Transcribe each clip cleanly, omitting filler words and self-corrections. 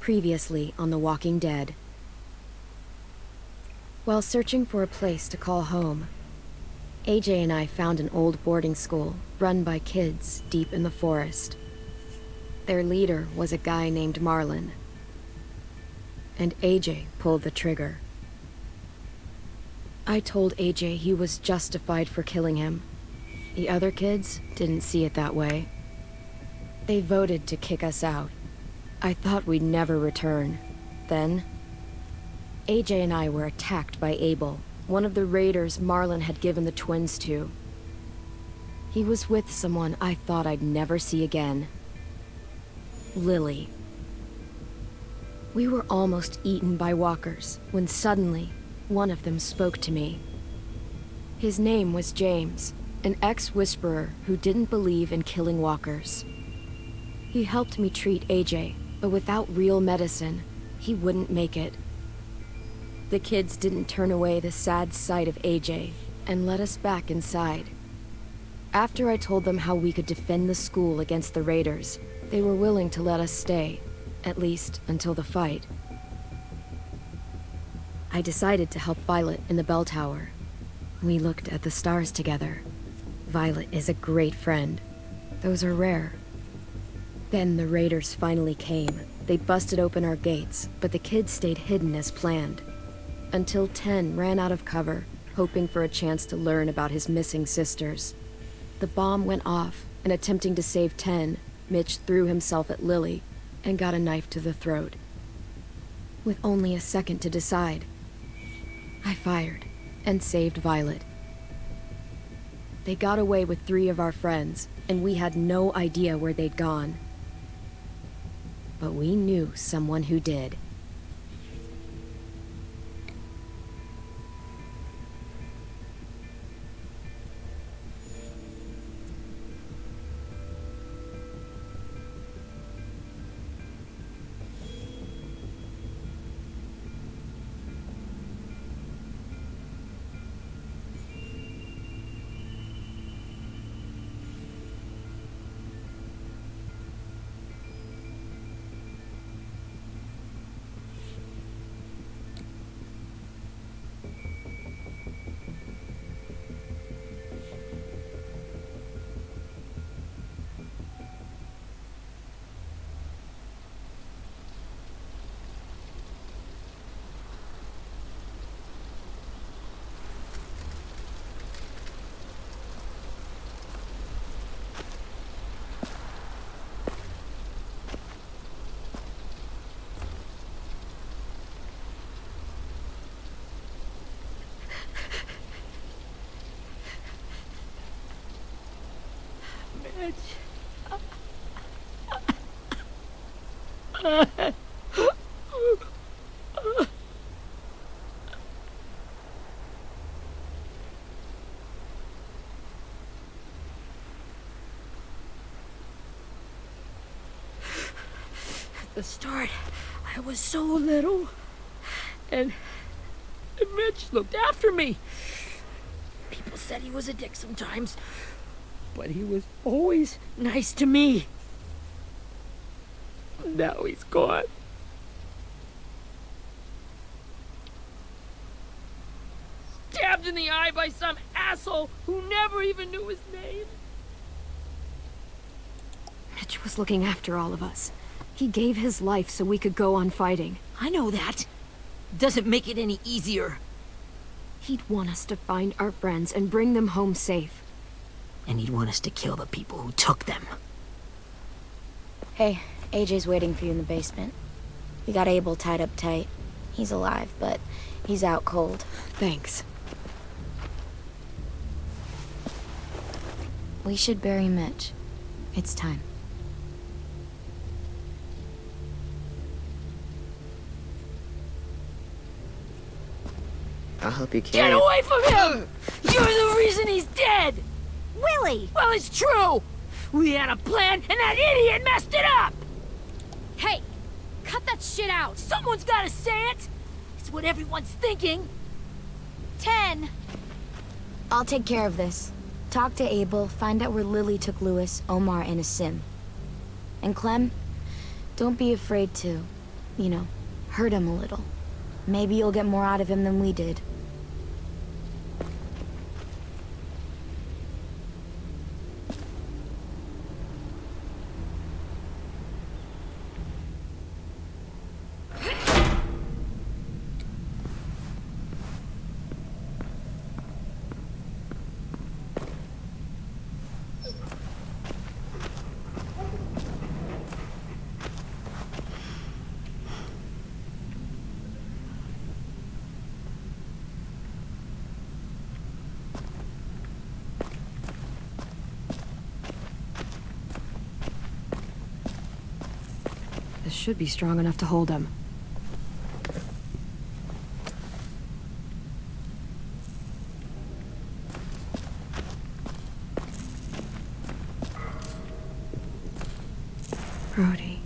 Previously on The Walking Dead. While searching for a place to call home, AJ and I found an old boarding school run by kids deep in the forest. Their leader was a guy named Marlon, and AJ pulled the trigger. I told AJ he was justified for killing him. The other kids didn't see it that way. They voted to kick us out. I thought we'd never return. Then, AJ and I were attacked by Abel, one of the raiders Marlon had given the twins to. He was with someone I thought I'd never see again. Lily. We were almost eaten by walkers when suddenly one of them spoke to me. His name was James, an ex-whisperer who didn't believe in killing walkers. He helped me treat AJ, but without real medicine, he wouldn't make it. The kids didn't turn away the sad sight of AJ and let us back inside. After I told them how we could defend the school against the raiders, they were willing to let us stay, at least until the fight. I decided to help Violet in the bell tower. We looked at the stars together. Violet is a great friend. Those are rare. Then the raiders finally came. They busted open our gates, but the kids stayed hidden as planned. Until 10 ran out of cover, hoping for a chance to learn about his missing sisters. The bomb went off, and attempting to save 10, Mitch threw himself at Lily and got a knife to the throat. With only a second to decide, I fired and saved Violet. They got away with 3 of our friends, and we had no idea where they'd gone. But we knew someone who did. At the start, I was so little, and Mitch looked after me. People said he was a dick sometimes, but he was always nice to me. Now he's gone. Stabbed in the eye by some asshole who never even knew his name. Mitch was looking after all of us. He gave his life so we could go on fighting. I know that. Doesn't make it any easier. He'd want us to find our friends and bring them home safe. And he'd want us to kill the people who took them. Hey, AJ's waiting for you in the basement. We got Abel tied up tight. He's alive, but he's out cold. Thanks. We should bury Mitch. It's time. I'll help you carry Get it. away from him! You're the reason he's dead! Willie! Well, it's true! We had a plan, and that idiot messed it up! Hey! Cut that shit out! Someone's gotta say it! It's what everyone's thinking! 10! I'll take care of this. Talk to Abel, find out where Lily took Lewis, Omar, and a sim. And Clem, don't be afraid to You know, hurt him a little. Maybe you'll get more out of him than we did. This should be strong enough to hold him. Brody.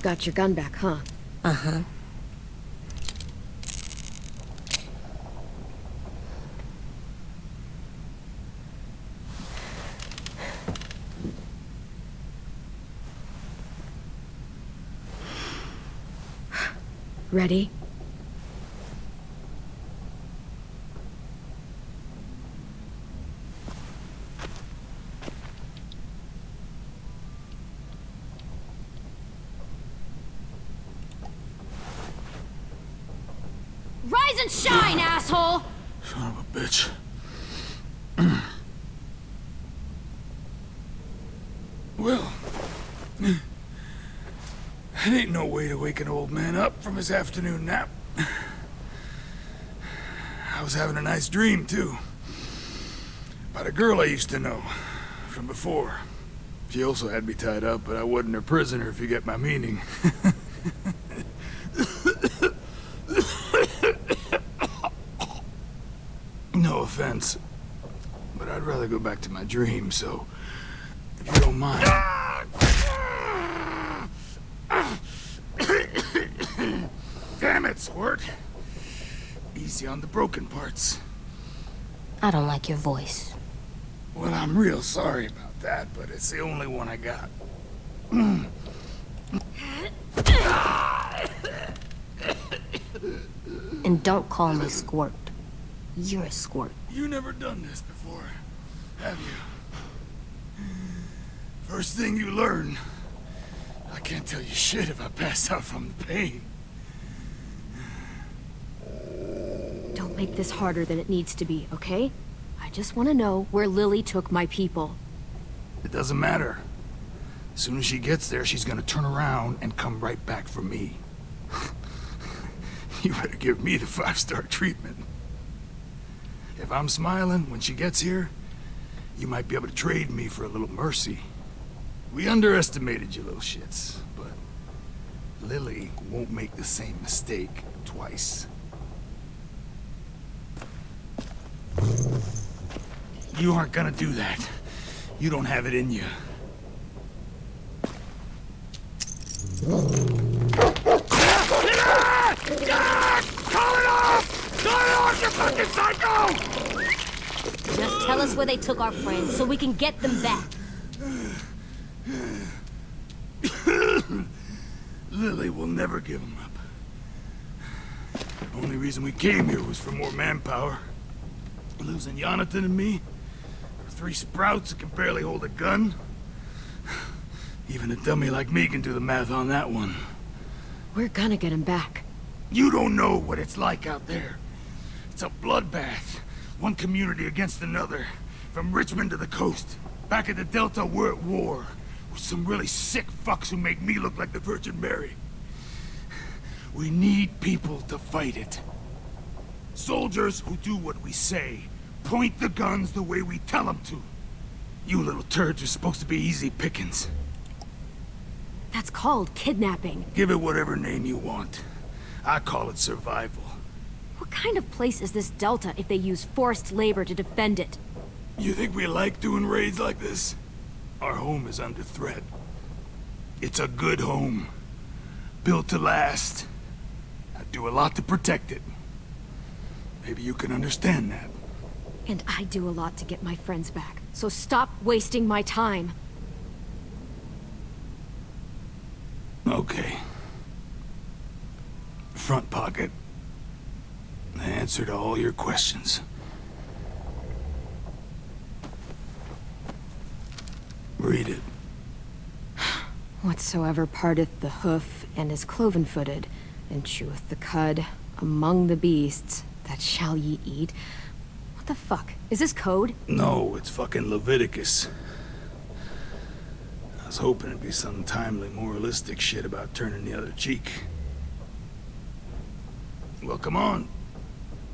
Got your gun back, huh? Uh-huh. Ready? Rise and shine, asshole! Son of a bitch. Well, that ain't no way to wake an old man up from his afternoon nap. I was having a nice dream, too. About a girl I used to know from before. She also had me tied up, but I wasn't her prisoner, if you get my meaning. No offense, but I'd rather go back to my dream, so if you don't mind. Damn it, Squirt. Easy on the broken parts. I don't like your voice. Well, I'm real sorry about that, but it's the only one I got. And don't call me Squirt. You're a squirt. You never done this before, have you? First thing you learn, I can't tell you shit if I pass out from the pain. Don't make this harder than it needs to be, okay? I just want to know where Lily took my people. It doesn't matter. As soon as she gets there, she's gonna turn around and come right back for me. You better give me the 5-star treatment. If I'm smiling when she gets here, you might be able to trade me for a little mercy. We underestimated you little shits, but Lily won't make the same mistake twice. You aren't gonna do that. You don't have it in you. Call it off! Call it off, you fucking psycho! Just tell us where they took our friends so we can get them back. Lily will never give them up. Only reason we came here was for more manpower. Losing Jonathan and me, for 3 sprouts that can barely hold a gun. Even a dummy like me can do the math on that one. We're gonna get him back. You don't know what it's like out there. It's a bloodbath. One community against another. From Richmond to the coast. Back at the Delta, we're at war. With some really sick fucks who make me look like the Virgin Mary. We need people to fight it. Soldiers who do what we say. Point the guns the way we tell them to. You little turds are supposed to be easy pickings. That's called kidnapping. Give it whatever name you want. I call it survival. What kind of place is this Delta if they use forced labor to defend it? You think we like doing raids like this? Our home is under threat. It's a good home. Built to last. I do a lot to protect it. Maybe you can understand that. And I do a lot to get my friends back. So stop wasting my time. Okay. Front pocket. The answer to all your questions. Read it. Whatsoever parteth the hoof and is cloven-footed, and cheweth the cud among the beasts, that shall ye eat. What the fuck? Is this code? No, it's fucking Leviticus. I was hoping it'd be some timely, moralistic shit about turning the other cheek. Well, come on.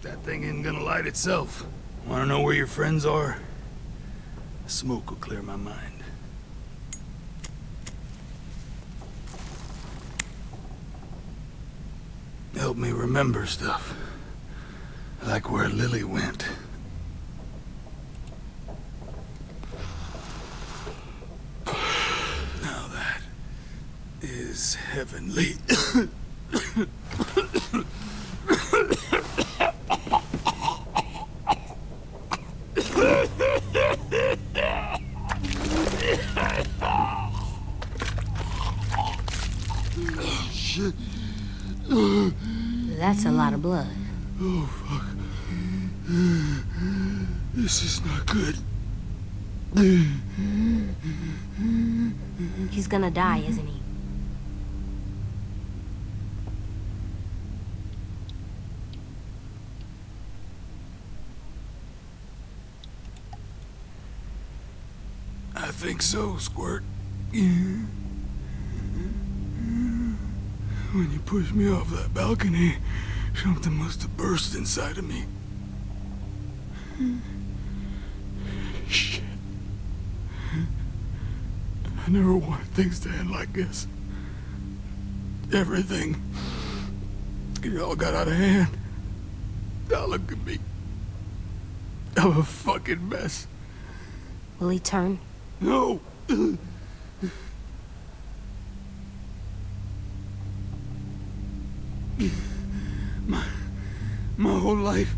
That thing ain't gonna light itself. Wanna know where your friends are? Smoke will clear my mind. Help me remember stuff. Like where Lily went. Now that is heavenly. Shit. That's a lot of blood. Oh, fuck. This is not good. He's gonna die, isn't he? I think so, Squirt. When you pushed me off that balcony, something must have burst inside of me. Shit. I never wanted things to end like this. Everything. It all got out of hand. Now look at me. I'm a fucking mess. Will he turn? No! My whole life,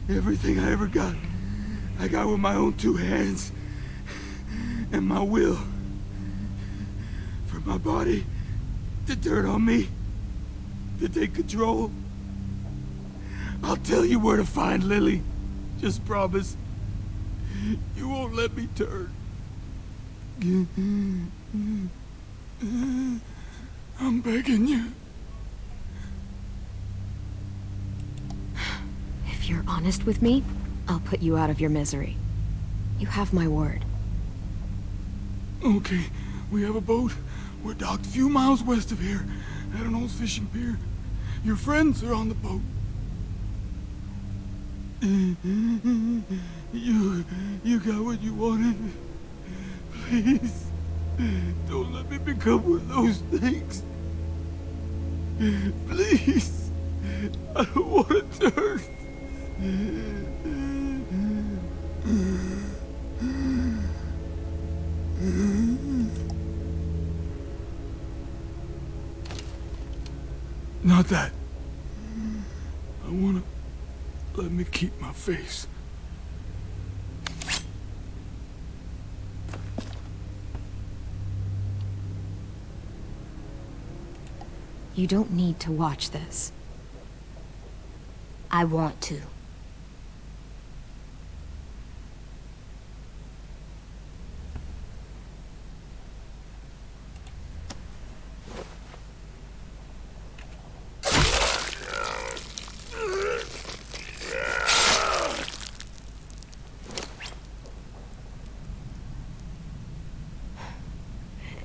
everything I ever got, I got with my own two hands and my will. For my body to turn on me, to take control. I'll tell you where to find Lily. Just promise. You won't let me turn. I'm begging you. If you're honest with me, I'll put you out of your misery. You have my word. Okay, we have a boat. We're docked a few miles west of here, at an old fishing pier. Your friends are on the boat. You got what you wanted. Please, don't let me become one of those things. Please, I don't want to turn. Not that. I wanna let me keep my face. You don't need to watch this. I want to.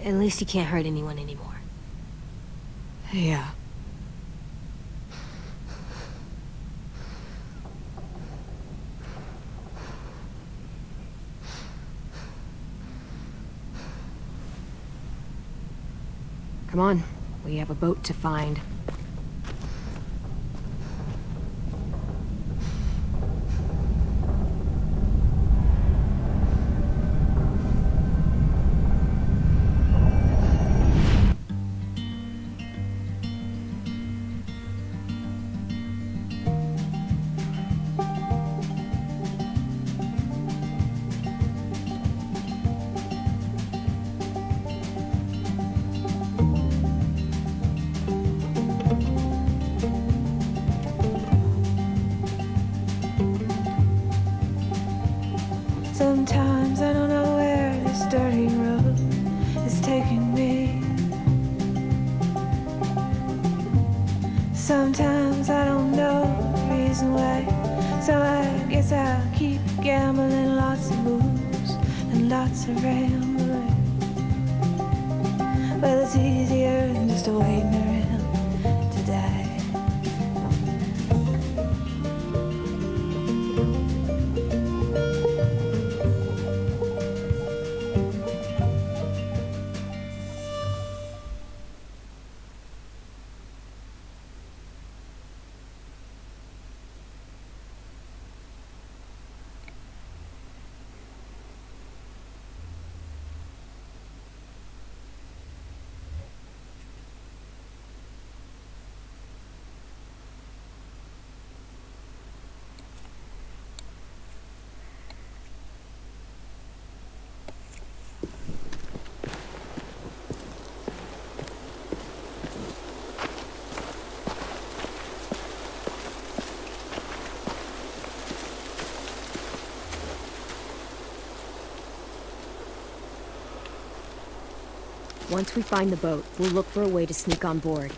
At least you can't hurt anyone anymore. Yeah. Come on, we have a boat to find. Sometimes I don't know the reason why, so I guess I'll keep gambling. Lots of moves and lots of rambling. Well, it's easier than just waiting around to die. Once we find the boat, we'll look for a way to sneak on board.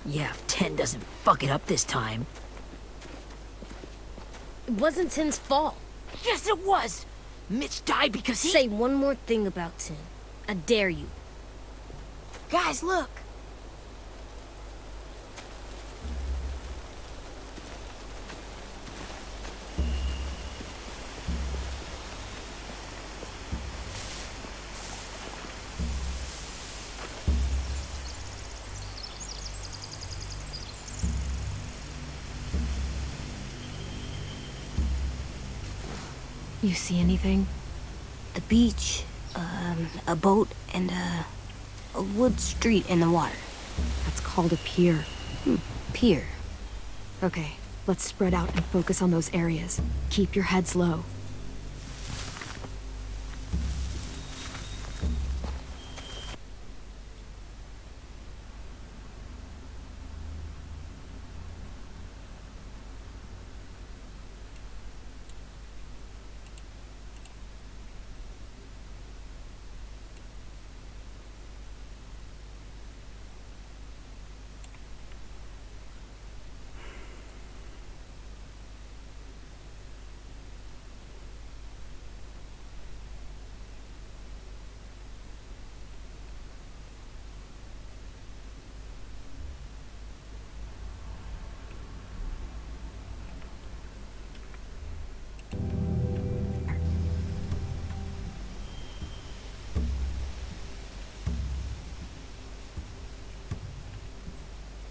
Yeah, if 10 doesn't fuck it up this time. It wasn't Tin's fault. Yes, it was! Mitch died because he... Say one more thing about Tin. I dare you. Guys, look! You see anything? The beach, a boat, and a wood street in the water. That's called a pier. Pier. Okay, let's spread out and focus on those areas. Keep your heads low.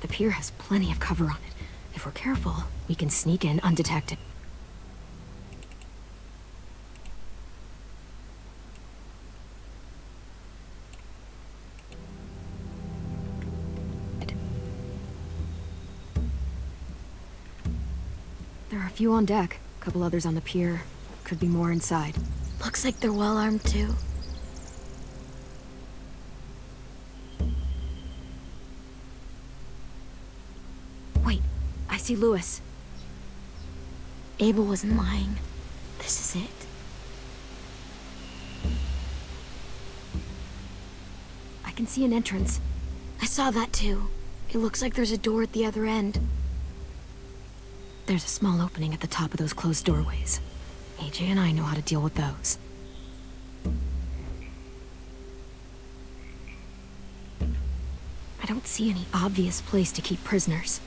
The pier has plenty of cover on it. If we're careful, we can sneak in undetected. There are a few on deck, a couple others on the pier. Could be more inside. Looks like they're well armed too. Wait, I see Lewis. Abel wasn't lying. This is it. I can see an entrance. I saw that too. It looks like there's a door at the other end. There's a small opening at the top of those closed doorways. AJ and I know how to deal with those. I don't see any obvious place to keep prisoners.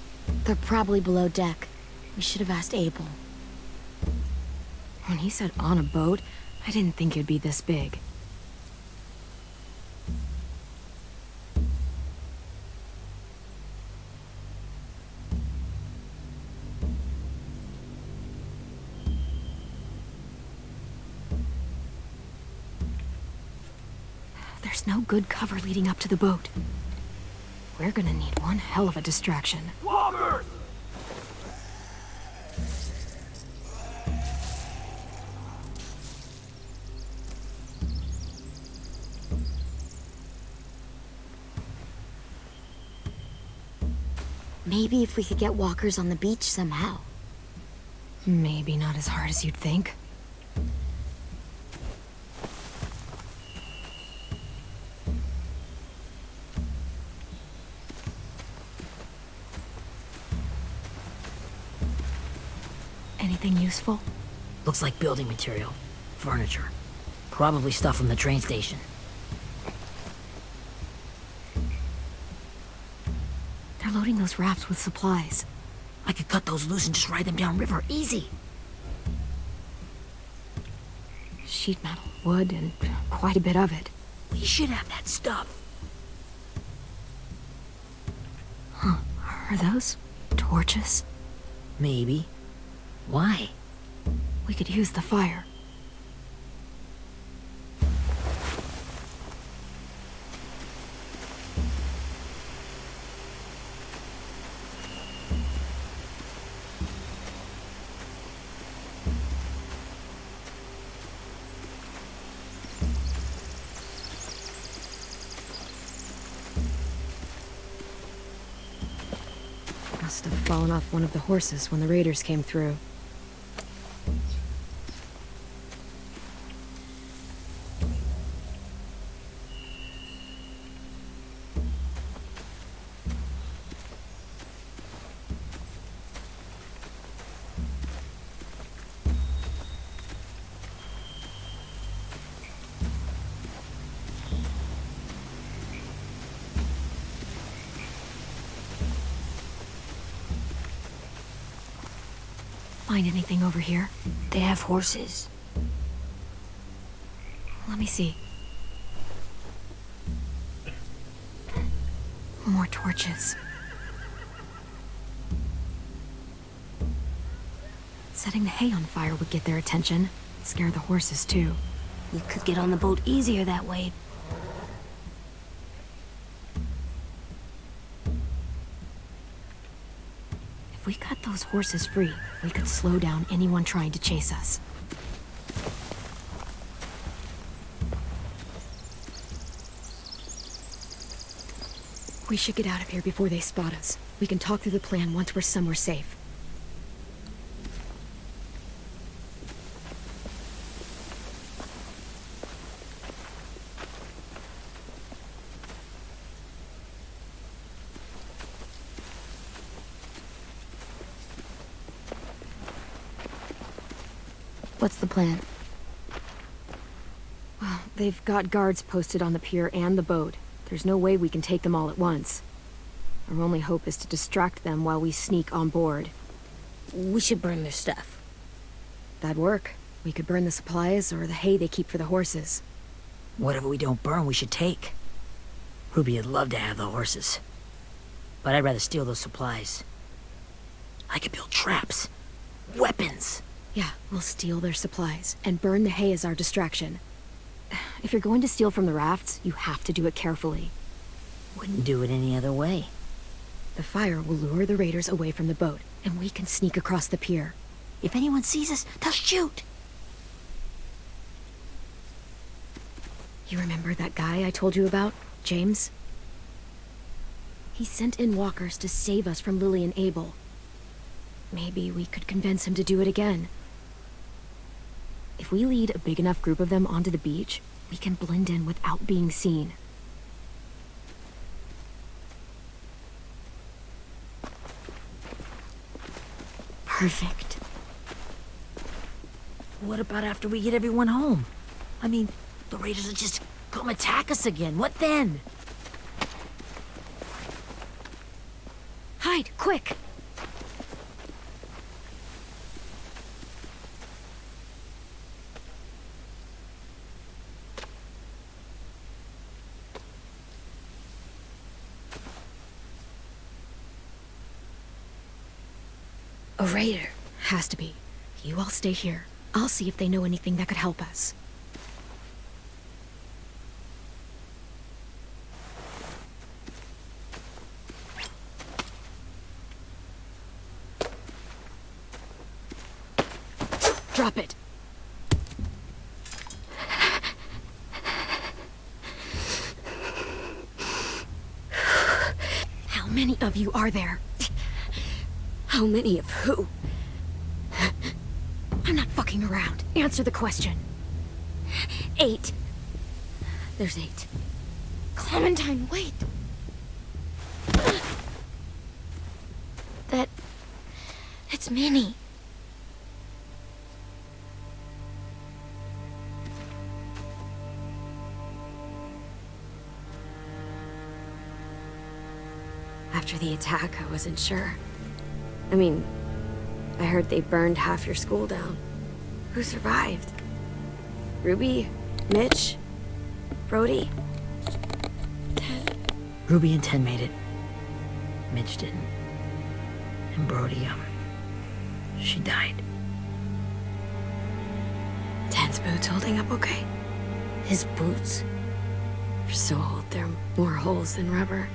They're probably below deck. We should have asked Abel. When he said on a boat, I didn't think it'd be this big. There's no good cover leading up to the boat. We're gonna need one hell of a distraction. Walkers! Maybe if we could get walkers on the beach somehow. Maybe not as hard as you'd think. Anything useful? Looks like building material. Furniture. Probably stuff from the train station. They're loading those rafts with supplies. I could cut those loose and just ride them downriver. Easy. Sheet metal, wood, and quite a bit of it. We should have that stuff. Huh. Are those torches? Maybe. Why? We could use the fire. Must have fallen off one of the horses when the raiders came through. Find anything over here? They have horses. Let me see. More torches. Setting the hay on fire would get their attention. Scare the horses, too. We could get on the boat easier that way. If we cut those horses free, we could slow down anyone trying to chase us. We should get out of here before they spot us. We can talk through the plan once we're somewhere safe. What's the plan? Well, they've got guards posted on the pier and the boat. There's no way we can take them all at once. Our only hope is to distract them while we sneak on board. We should burn their stuff. That'd work. We could burn the supplies or the hay they keep for the horses. Whatever we don't burn, we should take. Ruby'd love to have the horses. But I'd rather steal those supplies. I could build traps. Weapons. Yeah, we'll steal their supplies and burn the hay as our distraction. If you're going to steal from the rafts, you have to do it carefully. Wouldn't do it any other way. The fire will lure the raiders away from the boat, and we can sneak across the pier. If anyone sees us, they'll shoot. You remember that guy I told you about, James? He sent in walkers to save us from Lily and Abel. Maybe we could convince him to do it again. If we lead a big enough group of them onto the beach, we can blend in without being seen. Perfect. What about after we get everyone home? I mean, the raiders will just come attack us again. What then? Hide, quick! A raider. Has to be. You all stay here. I'll see if they know anything that could help us. Drop it. How many of you are there? How many of who? I'm not fucking around. Answer the question. 8. There's 8. Clementine, wait. It's Minnie. After the attack, I wasn't sure. I mean, I heard they burned half your school down. Who survived? Ruby? Mitch? Brody? Ruby and Ten made it. Mitch didn't. And Brody, she died. Ten's boots holding up okay? His boots? They're so old, there are more holes than rubber.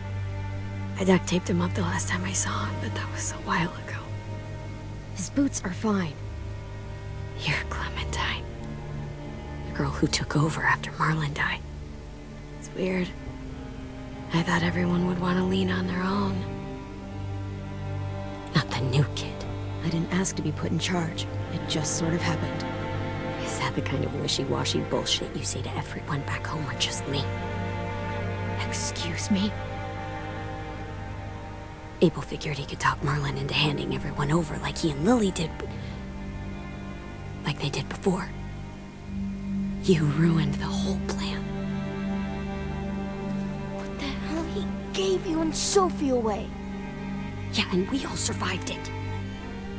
I duct taped him up the last time I saw him, but that was a while ago. His boots are fine. You're Clementine. The girl who took over after Marlon died. It's weird. I thought everyone would want to lean on their own. Not the new kid. I didn't ask to be put in charge. It just sort of happened. Is that the kind of wishy-washy bullshit you say to everyone back home, or just me? Excuse me? Abel figured he could talk Marlon into handing everyone over like he and Lily did, but... like they did before. You ruined the whole plan. What the hell? He gave you and Sophie away. Yeah, and we all survived it.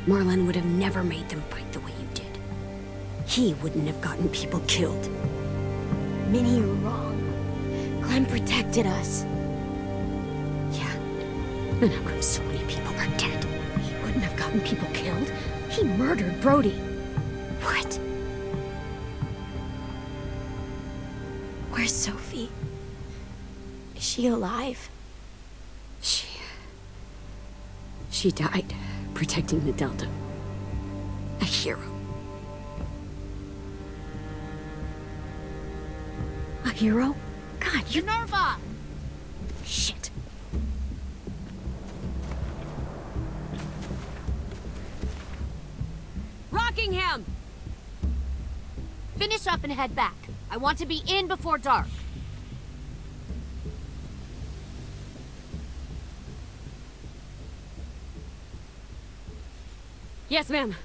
Marlon would have never made them fight the way you did. He wouldn't have gotten people killed. Minnie, you're wrong. Clem protected us. Yeah, and how come so many people are dead? He wouldn't have gotten people killed. He murdered Brody. What? Where's Sophie? Is she alive? She died protecting the Delta. A hero. A hero? God, you... Nerva! Shit. Rockingham! Finish up and head back. I want to be in before dark. Yes, ma'am.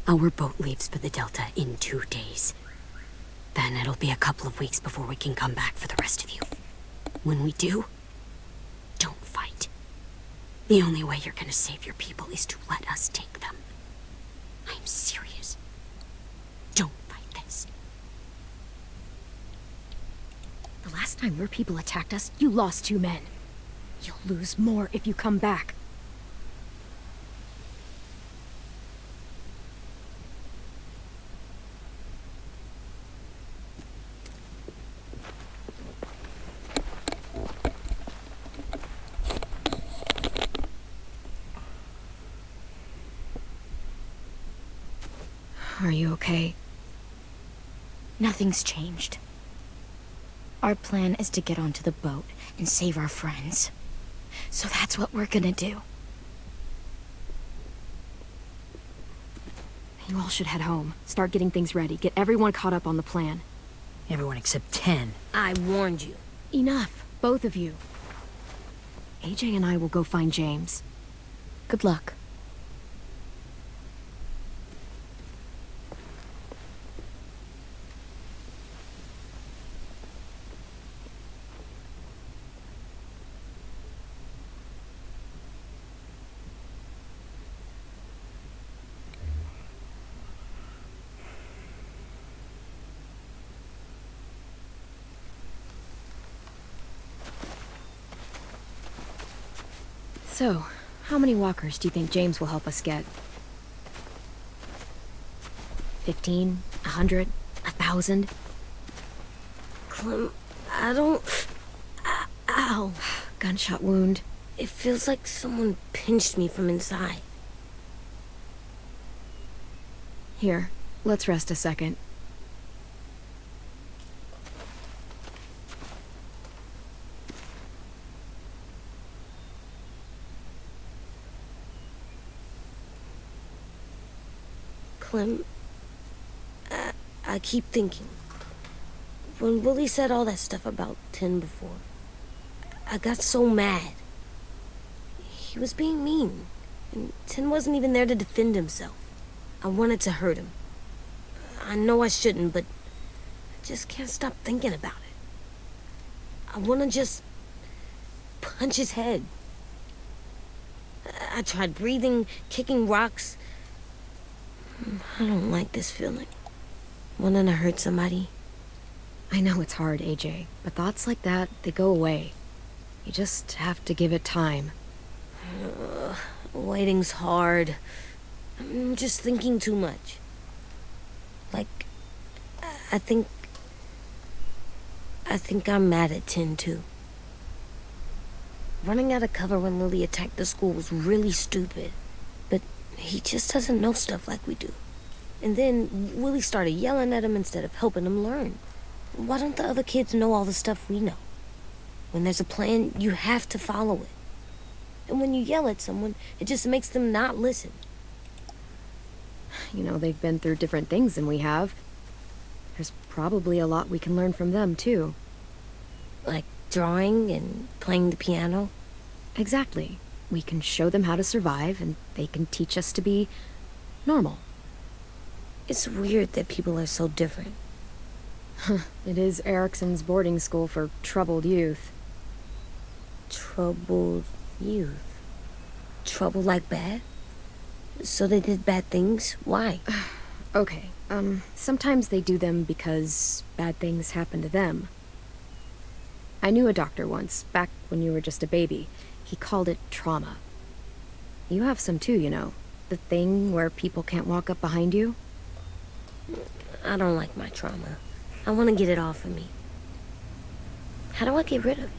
Our boat leaves for the Delta in 2 days. Then it'll be a couple of weeks before we can come back for the rest of you. When we do, don't fight. The only way you're gonna save your people is to let us take them. I'm serious. Don't fight this. The last time your people attacked us, you lost 2 men. You'll lose more if you come back. Are you okay? Nothing's changed. Our plan is to get onto the boat and save our friends. So that's what we're gonna do. You all should head home. Start getting things ready. Get everyone caught up on the plan. Everyone except 10. I warned you. Enough, both of you. AJ and I will go find James. Good luck. So, how many walkers do you think James will help us get? 15? 100? 1,000? Clem, I don't... Ow. Gunshot wound. It feels like someone pinched me from inside. Here, let's rest a second. Clem, I keep thinking. When Willie said all that stuff about 10 before, I got so mad. He was being mean, and Tin wasn't even there to defend himself. I wanted to hurt him. I know I shouldn't, but I just can't stop thinking about it. I want to just punch his head. I tried breathing, kicking rocks. I don't like this feeling. Wanting to hurt somebody. I know it's hard, AJ, but thoughts like that, they go away. You just have to give it time. Waiting's hard. I'm just thinking too much. Like, I think I'm mad at Tin, too. Running out of cover when Lily attacked the school was really stupid. But he just doesn't know stuff like we do. And then Willie started yelling at him instead of helping him learn. Why don't the other kids know all the stuff we know? When there's a plan, you have to follow it. And when you yell at someone, it just makes them not listen. You know, they've been through different things than we have. There's probably a lot we can learn from them, too. Like drawing and playing the piano? Exactly. We can show them how to survive, and they can teach us to be normal. It's weird that people are so different. It is Erickson's boarding school for troubled youth. Troubled youth? Trouble like bad? So they did bad things? Why? Okay, sometimes they do them because bad things happen to them. I knew a doctor once, back when you were just a baby. He called it trauma. You have some too, you know. The thing where people can't walk up behind you. I don't like my trauma. I want to get it off of me. How do I get rid of it?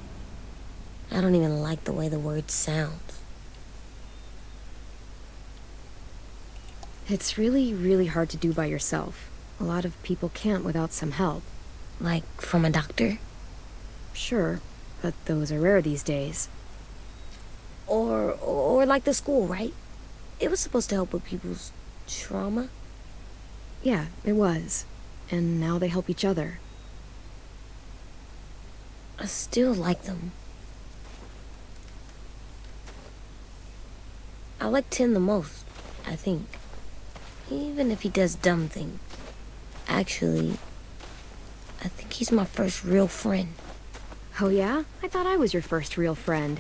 I don't even like the way the word sounds. It's really, really hard to do by yourself. A lot of people can't without some help. Like from a doctor? Sure, but those are rare these days. Or like the school, right? It was supposed to help with people's trauma. Yeah, it was. And now they help each other. I still like them. I like Tin the most, I think. Even if he does dumb things. Actually, I think he's my first real friend. Oh yeah? I thought I was your first real friend.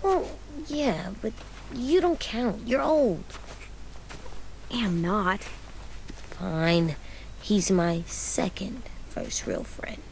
Well, yeah, but you don't count. You're old. Am not. Fine. He's my second first real friend.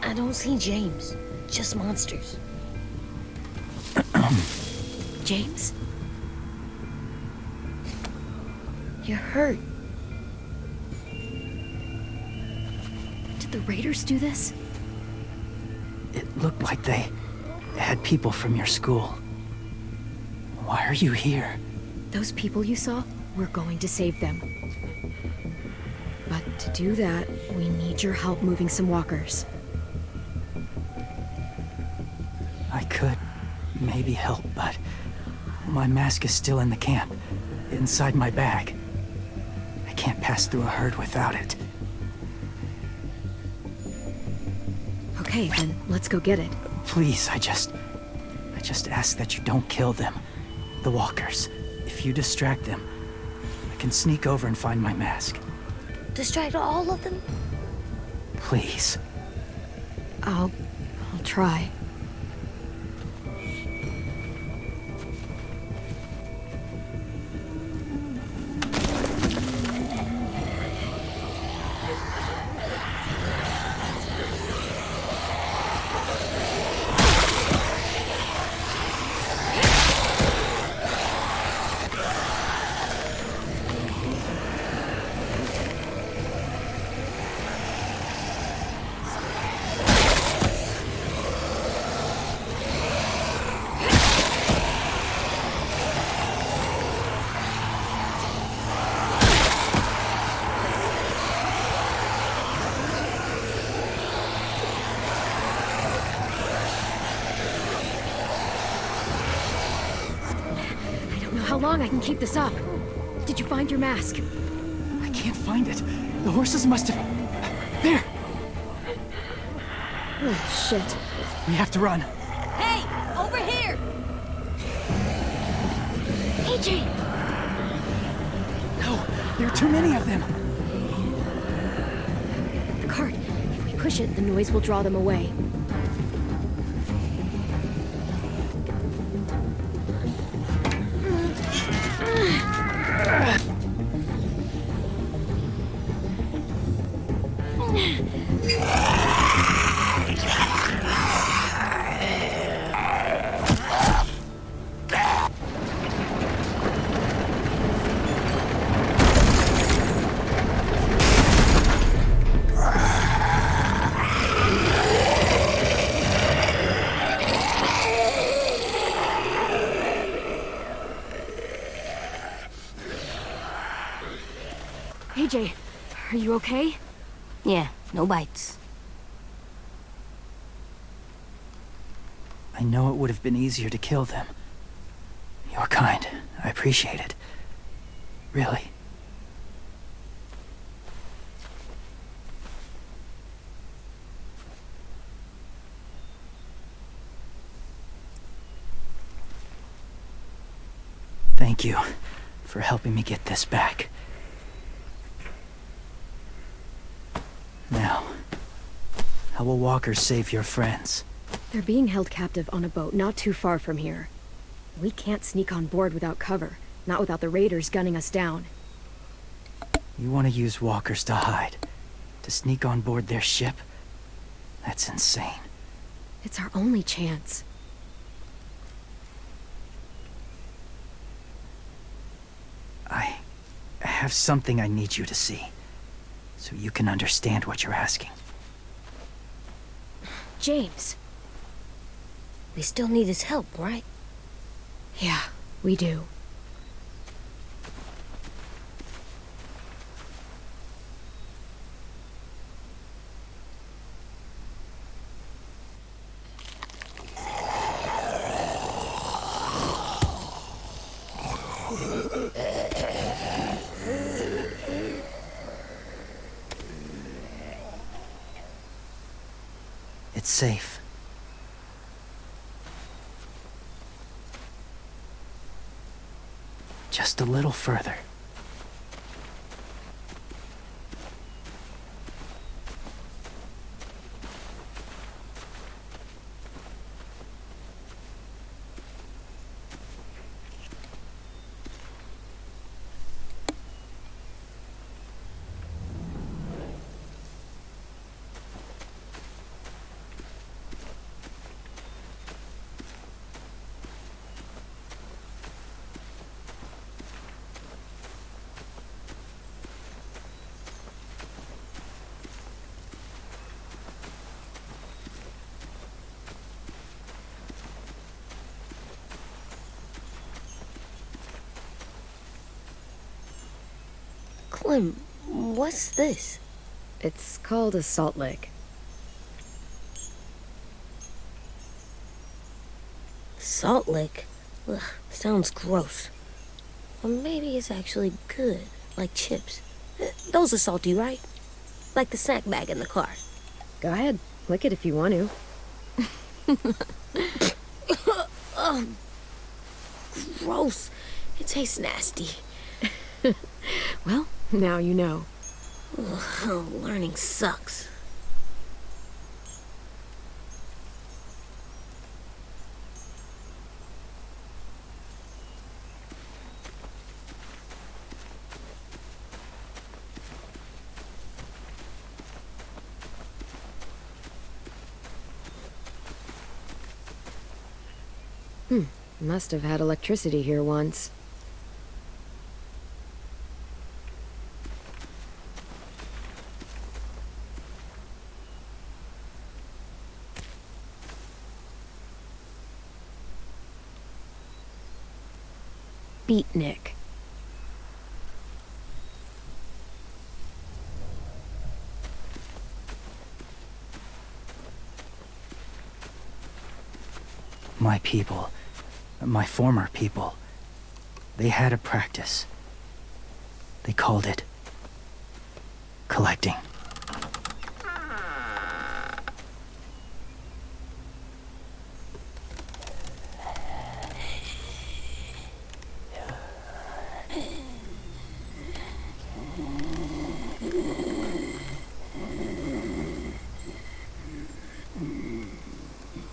I don't see James, just monsters. James? You're hurt. Did the raiders do this? It looked like they had people from your school. Why are you here? Those people you saw, we're going to save them. But to do that, we need your help moving some walkers. I could maybe help, but my mask is still in the camp, inside my bag. I can't pass through a herd without it. Okay, then let's go get it. Please, I just ask that you don't kill them. The walkers. If you distract them, I can sneak over and find my mask. Distract all of them? Please. I'll try. how long I can keep this up. Did you find your mask? I can't find it. The horses must have... There! Oh, shit. We have to run. Hey, over here! AJ! No, there are too many of them. The cart. If we push it, the noise will draw them away. AJ, are you okay? Yeah, no bites. I know it would have been easier to kill them. You're kind. I appreciate it. Really. Thank you for helping me get this back. Now, how will walkers save your friends? They're being held captive on a boat not too far from here. We can't sneak on board without cover, not without the raiders gunning us down. You want to use walkers to hide? To sneak on board their ship? That's insane. It's our only chance. I have something I need you to see, so you can understand what you're asking. James. We still need his help, right? Yeah, we do. It's safe. Just a little further. Clem, what's this? It's called a salt lick. Salt lick? Ugh, sounds gross. Or maybe it's actually good, like chips. Those are salty, right? Like the snack bag in the car. Go ahead, lick it if you want to. Oh, gross. It tastes nasty. Well, now you know. Ugh, learning sucks. Must have had electricity here once. Beatnik. My people. My former people. They had a practice. They called it collecting.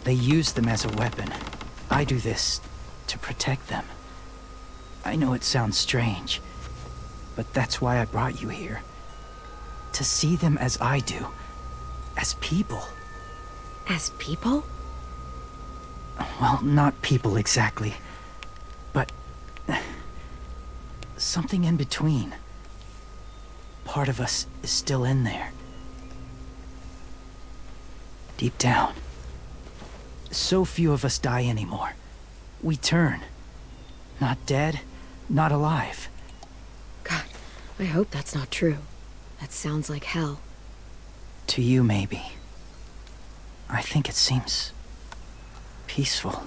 They use them as a weapon. I do this to protect them. I know it sounds strange, but that's why I brought you here. To see them as I do. As people. As people? Well, not people exactly, but something in between. Part of us is still in there. Deep down. So few of us die anymore. We turn. Not dead, not alive. God, I hope that's not true. That sounds like hell. To you, maybe. I think it seems peaceful.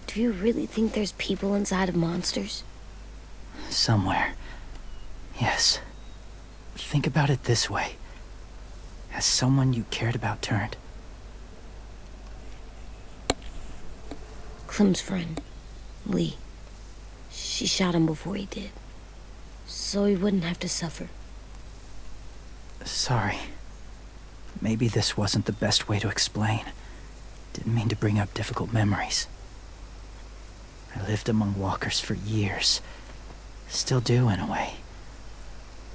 Do you really think there's people inside of monsters? Somewhere. Yes. Think about it this way. Has someone you cared about turned? Clem's friend, Lee. She shot him before he did. So he wouldn't have to suffer. Sorry. Maybe this wasn't the best way to explain. Didn't mean to bring up difficult memories. I lived among walkers for years. Still do, in a way.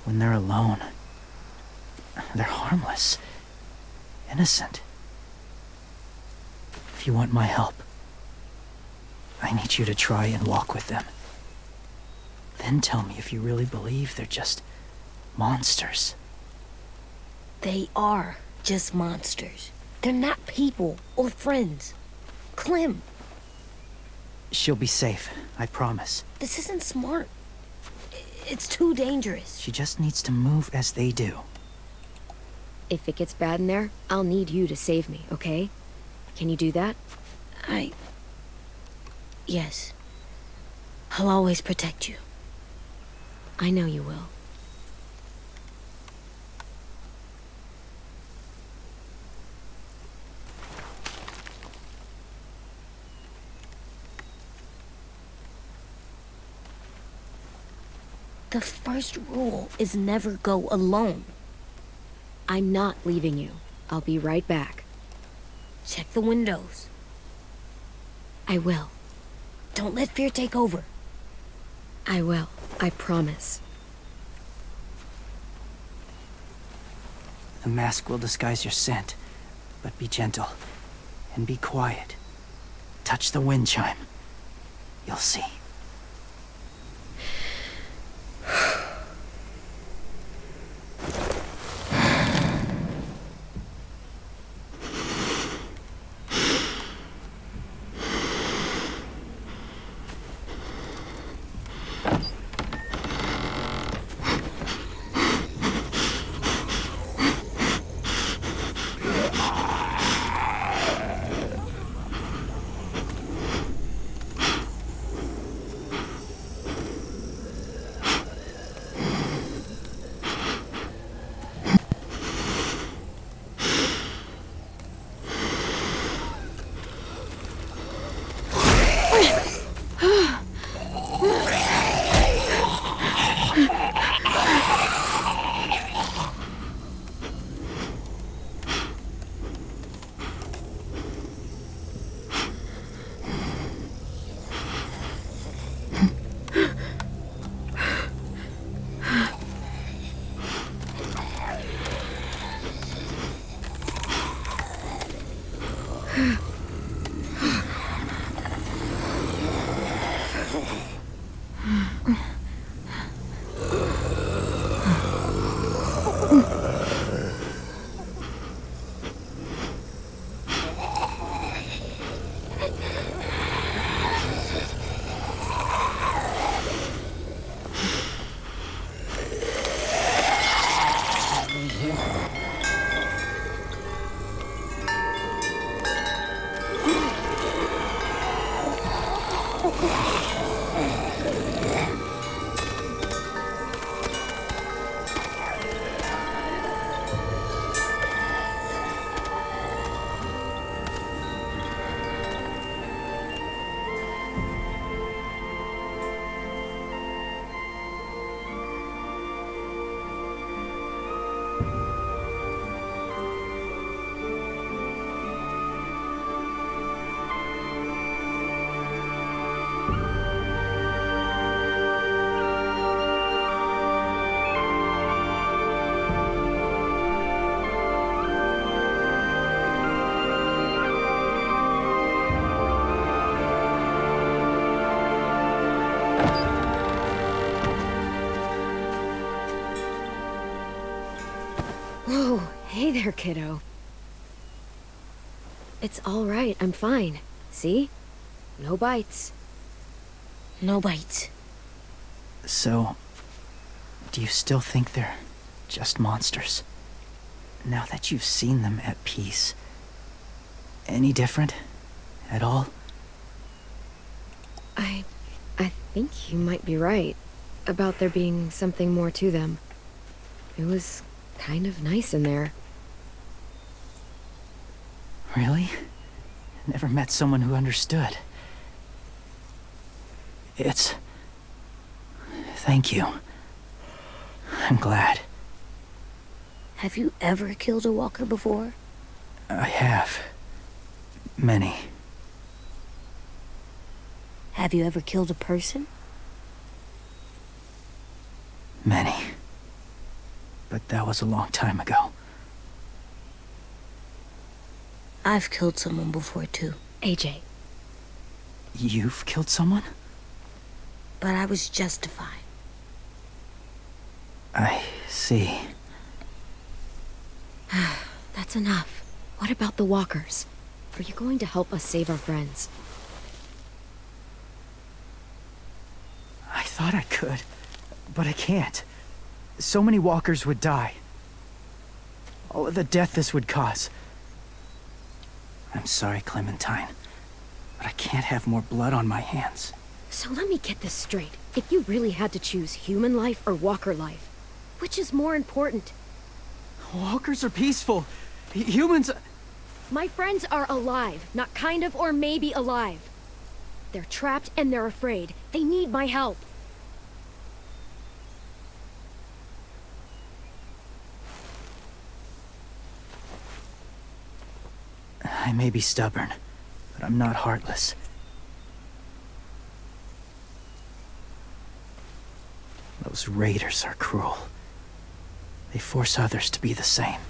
When they're alone, they're harmless. Innocent. If you want my help, I need you to try and walk with them. Then tell me if you really believe they're just monsters. They are just monsters. They're not people or friends. Clem, She'll be safe, I promise. this isn't smart. It's too dangerous. She just needs to move as they do. If it gets bad in there, I'll need you to save me, okay? Can you do that? Yes. I'll always protect you. I know you will. The first rule is never go alone. I'm not leaving you. I'll be right back. Check the windows. I will. Don't let fear take over. I will. I promise. The mask will disguise your scent, but be gentle and be quiet. Touch the wind chime. You'll see. Oh, hey there, kiddo. It's all right, I'm fine. See? No bites. No bites. So, do you still think they're just monsters? Now that you've seen them at peace, any different at all? I think you might be right about there being something more to them. It was kind of nice in there. Really? Never met someone who understood. Thank you. I'm glad. Have you ever killed a walker before? I have. Many. Have you ever killed a person? Many. But that was a long time ago. I've killed someone before, too. AJ. You've killed someone? But I was justified. I see. That's enough. What about the walkers? Are you going to help us save our friends? I thought I could, but I can't. So many walkers would die. All of the death this would cause. I'm sorry, Clementine, but I can't have more blood on my hands. So let me get this straight. If you really had to choose human life or walker life, which is more important? Walkers are peaceful. Humans... My friends are alive, not kind of or maybe alive. They're trapped and they're afraid. They need my help. I may be stubborn, but I'm not heartless. Those raiders are cruel. They force others to be the same.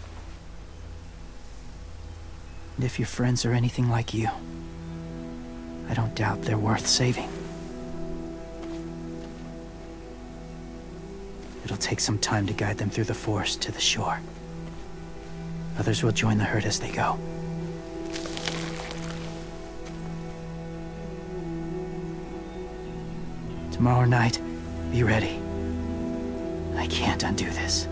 And if your friends are anything like you, I don't doubt they're worth saving. It'll take some time to guide them through the forest to the shore. Others will join the herd as they go. Tomorrow night, be ready. I can't undo this.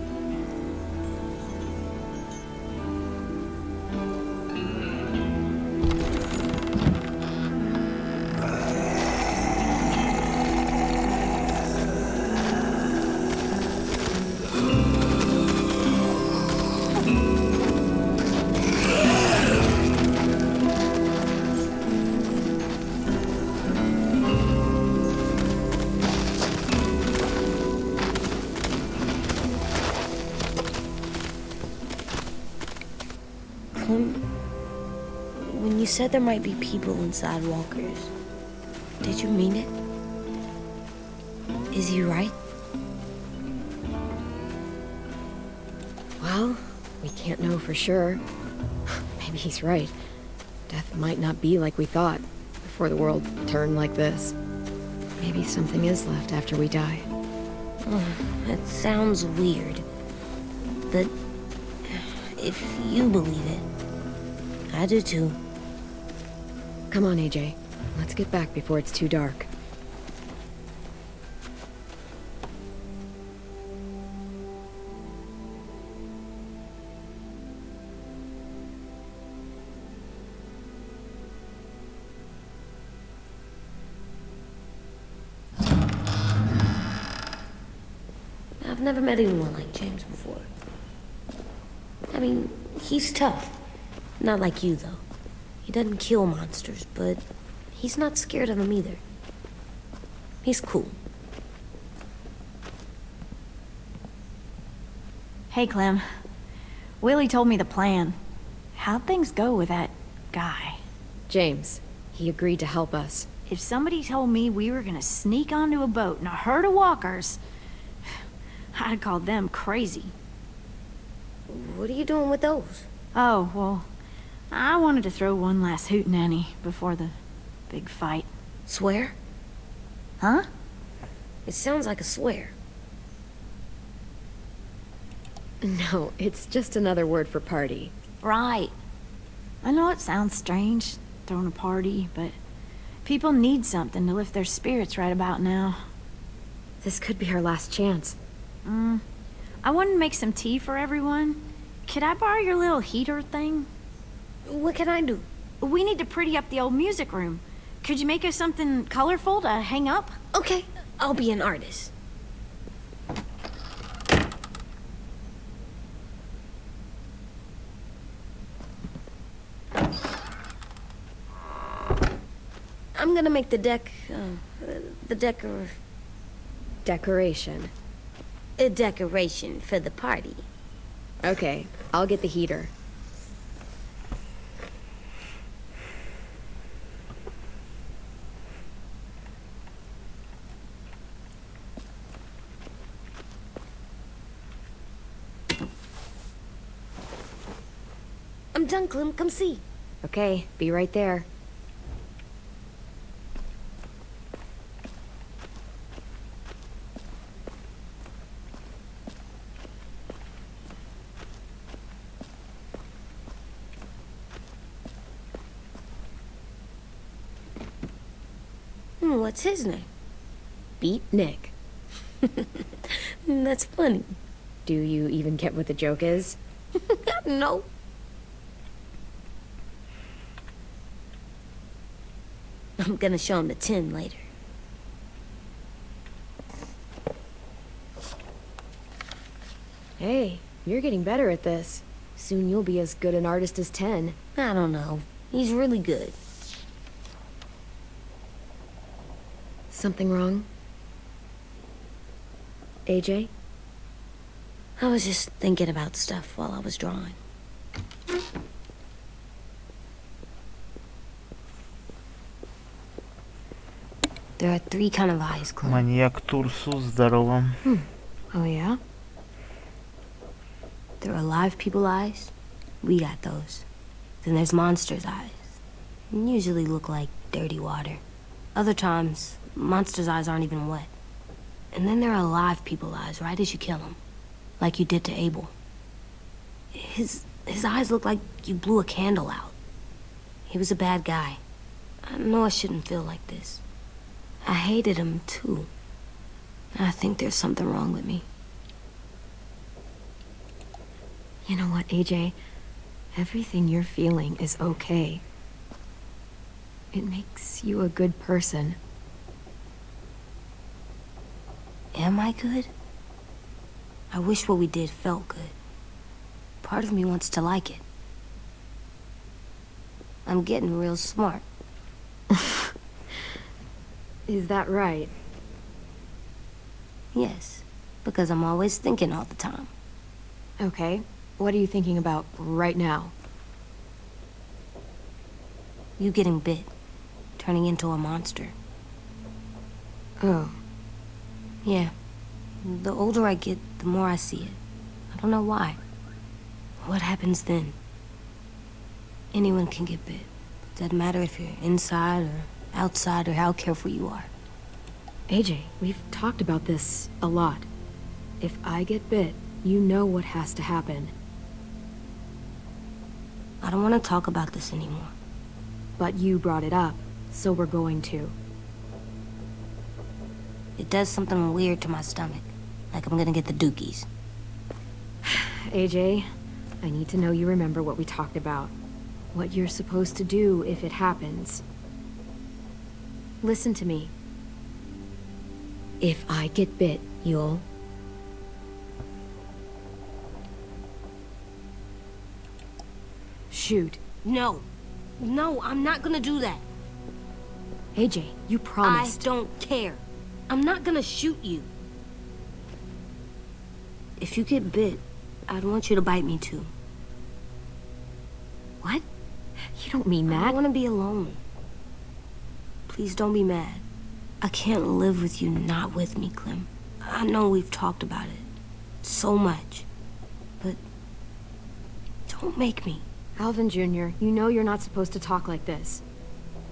When you said there might be people inside walkers, did you mean it? Is he right? Well, we can't know for sure. Maybe he's right. Death might not be like we thought before the world turned like this. Maybe something is left after we die. That sounds weird. But if you believe it, I do too. Come on, AJ. Let's get back before it's too dark. I've never met anyone like James before. I mean, he's tough. Not like you, though. He doesn't kill monsters, but he's not scared of them either. He's cool. Hey, Clem. Willie told me the plan. How'd things go with that guy? James. He agreed to help us. If somebody told me we were gonna sneak onto a boat in a herd of walkers, I'd have called them crazy. What are you doing with those? Oh, well, I wanted to throw one last hootenanny before the big fight. Swear? Huh? It sounds like a swear. No, it's just another word for party. Right. I know it sounds strange, throwing a party, but people need something to lift their spirits right about now. This could be our last chance. I wanted to make some tea for everyone. Could I borrow your little heater thing? What can I do? We need to pretty up the old music room. Could you make us something colorful to hang up? Okay, I'll be an artist. I'm gonna make the Decoration. a decoration for the party. Okay, I'll get the heater. I'm done, Clem. Come see. Okay, be right there. What's his name? Beat Nick. That's funny. Do you even get what the joke is? No. I'm gonna show him the tin later. Hey, you're getting better at this. Soon you'll be as good an artist as 10. I don't know. He's really good. Something wrong? AJ? I was just thinking about stuff while I was drawing. There are 3 kind of eyes, Clem. Маньяк Турсу, здорово. Oh, yeah? There are live people eyes. We got those. Then there's monsters' eyes. Usually look like dirty water. Other times, monsters' eyes aren't even wet. And then there are live people eyes right as you kill him. Like you did to Abel. His eyes look like you blew a candle out. He was a bad guy. I know I shouldn't feel like this. I hated him, too. I think there's something wrong with me. You know what, AJ? Everything you're feeling is okay. It makes you a good person. Am I good? I wish what we did felt good. Part of me wants to like it. I'm getting real smart. Is that right? Yes, because I'm always thinking all the time. Okay, what are you thinking about right now? You getting bit, turning into a monster. Oh. Yeah. The older I get, the more I see it. I don't know why. What happens then? Anyone can get bit. Doesn't matter if you're inside or outside or how careful you are. AJ, we've talked about this a lot. If I get bit, you know what has to happen. I don't want to talk about this anymore. But you brought it up, so we're going to. It does something weird to my stomach. Like I'm gonna get the dookies. AJ, I need to know you remember what we talked about. What you're supposed to do if it happens. Listen to me. If I get bit, you'll... shoot. No. No, I'm not gonna do that. AJ, you promised. I don't care. I'm not gonna shoot you. If you get bit, I'd want you to bite me too. What? You don't mean that. I want to be alone. Please don't be mad. I can't live with you not with me, Clem. I know we've talked about it so much, but don't make me. Alvin Jr., you know you're not supposed to talk like this.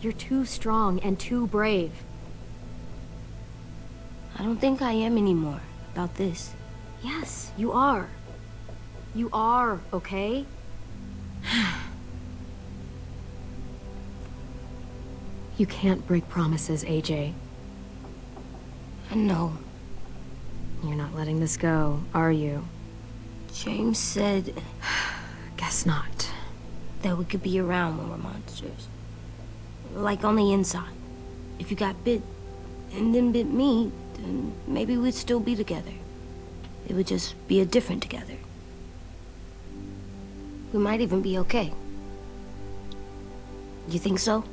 You're too strong and too brave. I don't think I am anymore about this. Yes, you are. You are, okay? You can't break promises, AJ. I know. You're not letting this go, are you? James said Guess not. that we could be around when we're monsters. Like on the inside. If you got bit and then bit me, then maybe we'd still be together. It would just be a different together. We might even be okay. You think so?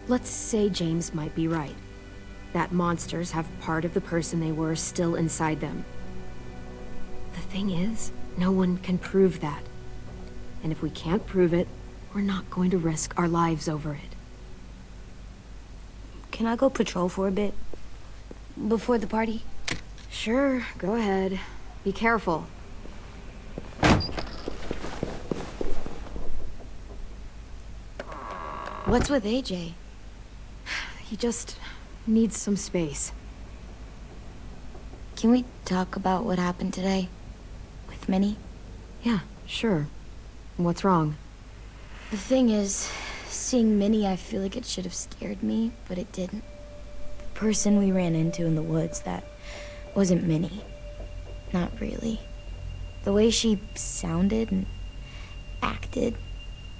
Let's say James might be right. That monsters have part of the person they were still inside them. The thing is, no one can prove that. And if we can't prove it, we're not going to risk our lives over it. Can I go patrol for a bit? Before the party? Sure, go ahead. Be careful. What's with AJ? He just needs some space. Can we talk about what happened today? With Minnie? Yeah, sure. What's wrong? The thing is, seeing Minnie, I feel like it should have scared me, but it didn't. The person we ran into in the woods, that wasn't Minnie. Not really. The way she sounded and acted,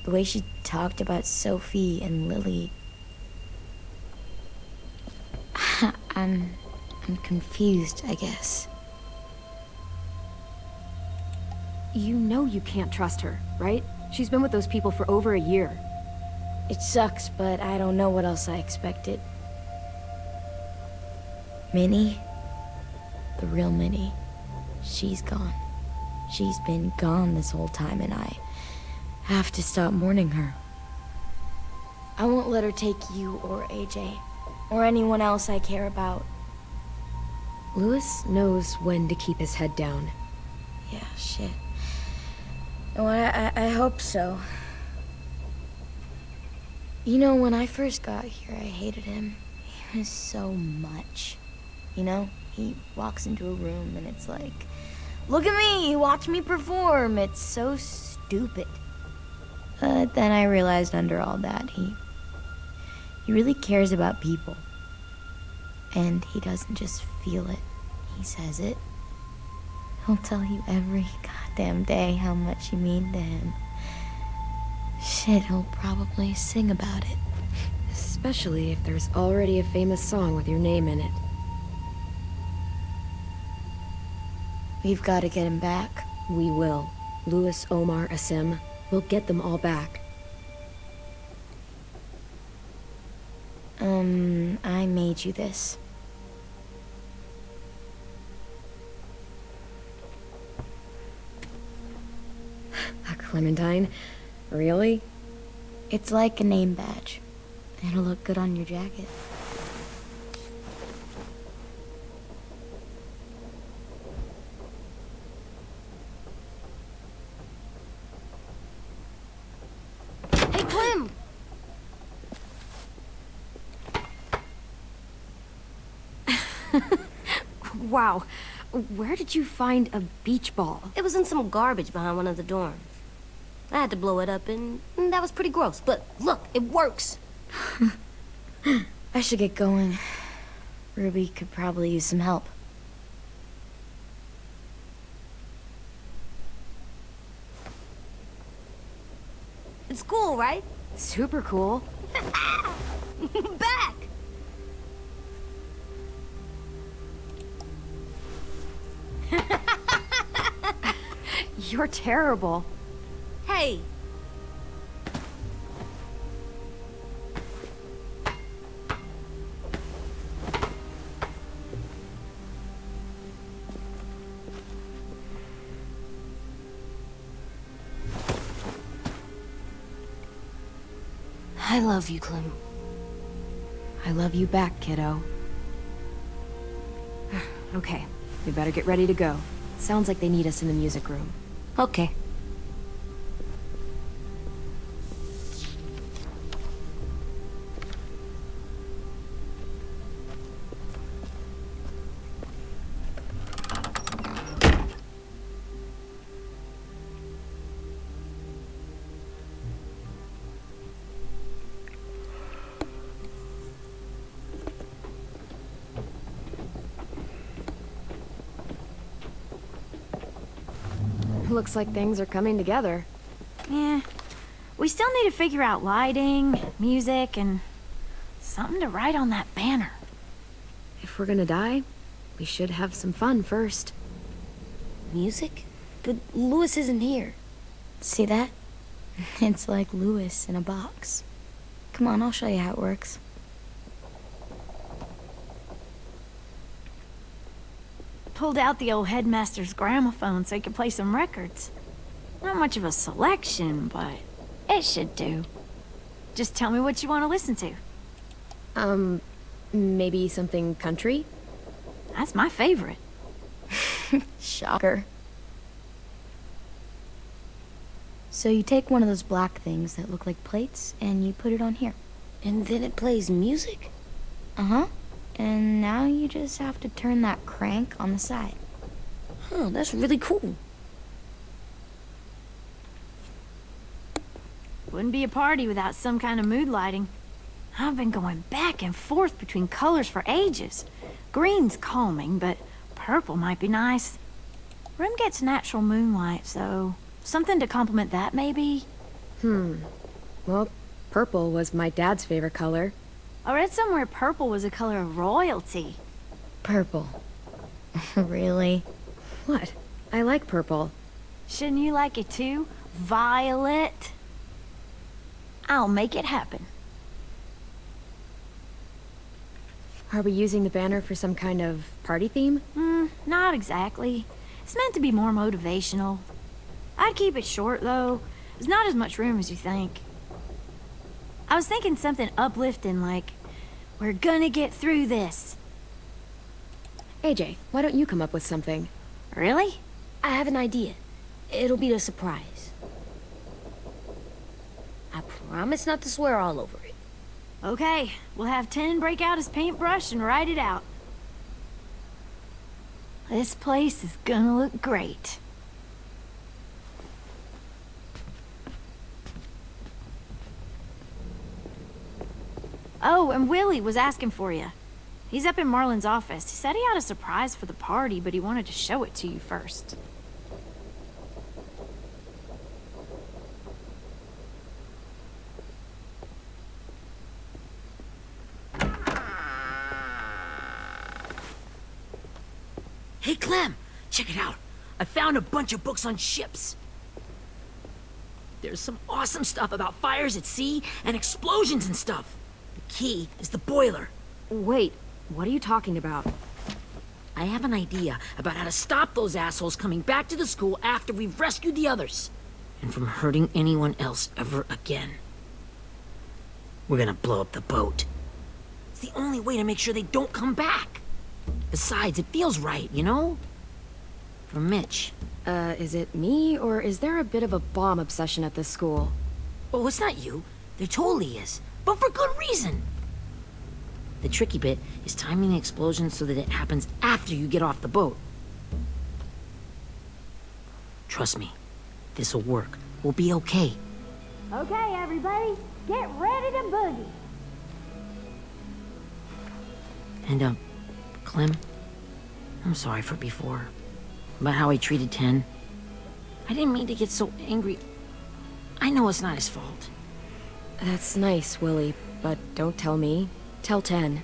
the way she talked about Sophie and Lily. I'm confused, I guess. You know you can't trust her, right? She's been with those people for over a year. It sucks, but I don't know what else I expected. Minnie? The real Minnie. She's gone. She's been gone this whole time, and I have to stop mourning her. I won't let her take you or AJ, or anyone else I care about. Louis knows when to keep his head down. Yeah, shit. Well, I hope so. You know, when I first got here, I hated him. He was so much. You know, he walks into a room and it's like, look at me, watch me perform. It's so stupid. But then I realized under all that, he really cares about people. And he doesn't just feel it, he says it. He'll tell you every goddamn day how much you mean to him. Shit, he'll probably sing about it. Especially if there's already a famous song with your name in it. We've got to get him back. We will. Louis, Omar, Asim. We'll get them all back. I made you this. A Clementine? Really? It's like a name badge. It'll look good on your jacket. Hey, Clem! Wow. Where did you find a beach ball? It was in some garbage behind one of the dorms. I had to blow it up, and that was pretty gross. But look, it works. I should get going. Ruby could probably use some help. It's cool, right? Super cool. Back! You're terrible. Hey! I love you, Clem. I love you back, kiddo. Okay, we better get ready to go. Sounds like they need us in the music room. Okay. Looks like things are coming together. Yeah. We still need to figure out lighting, music, and something to write on that banner. If we're gonna die, we should have some fun first. Music? But Lewis isn't here. See that? It's like Lewis in a box. Come on, I'll show you how it works. Pulled out the old headmaster's gramophone so he could play some records. Not much of a selection, but it should do. Just tell me what you want to listen to. Maybe something country? That's my favorite. Shocker. So you take one of those black things that look like plates, and you put it on here. And then it plays music? Uh-huh. And now you just have to turn that crank on the side. Huh, that's really cool. Wouldn't be a party without some kind of mood lighting. I've been going back and forth between colors for ages. Green's calming, but purple might be nice. Room gets natural moonlight, so something to complement that, maybe? Well, purple was my dad's favorite color. I read somewhere purple was a color of royalty. Purple. Really? What? I like purple. Shouldn't you like it too? Violet? I'll make it happen. Are we using the banner for some kind of party theme? Not exactly. It's meant to be more motivational. I'd keep it short, though. There's not as much room as you think. I was thinking something uplifting like, we're gonna get through this. AJ, why don't you come up with something? Really? I have an idea. It'll be a surprise. I promise not to swear all over it. Okay, we'll have 10 break out his paintbrush and write it out. This place is gonna look great. Oh, and Willie was asking for you. He's up in Marlin's office. He said he had a surprise for the party, but he wanted to show it to you first. Hey, Clem, check it out. I found a bunch of books on ships. There's some awesome stuff about fires at sea and explosions and stuff. The key is the boiler. Wait, what are you talking about? I have an idea about how to stop those assholes coming back to the school after we've rescued the others. And from hurting anyone else ever again. We're gonna blow up the boat. It's the only way to make sure they don't come back. Besides, it feels right, you know? For Mitch. Is it me, or is there a bit of a bomb obsession at this school? Oh, it's not you. There totally is. But for good reason. The tricky bit is timing the explosion so that it happens after you get off the boat. Trust me, this'll work. We'll be okay. Okay, everybody, get ready to boogie. And, Clem, I'm sorry for before. About how I treated Ten. I didn't mean to get so angry. I know it's not his fault. That's nice, Willie, but don't tell me. Tell 10.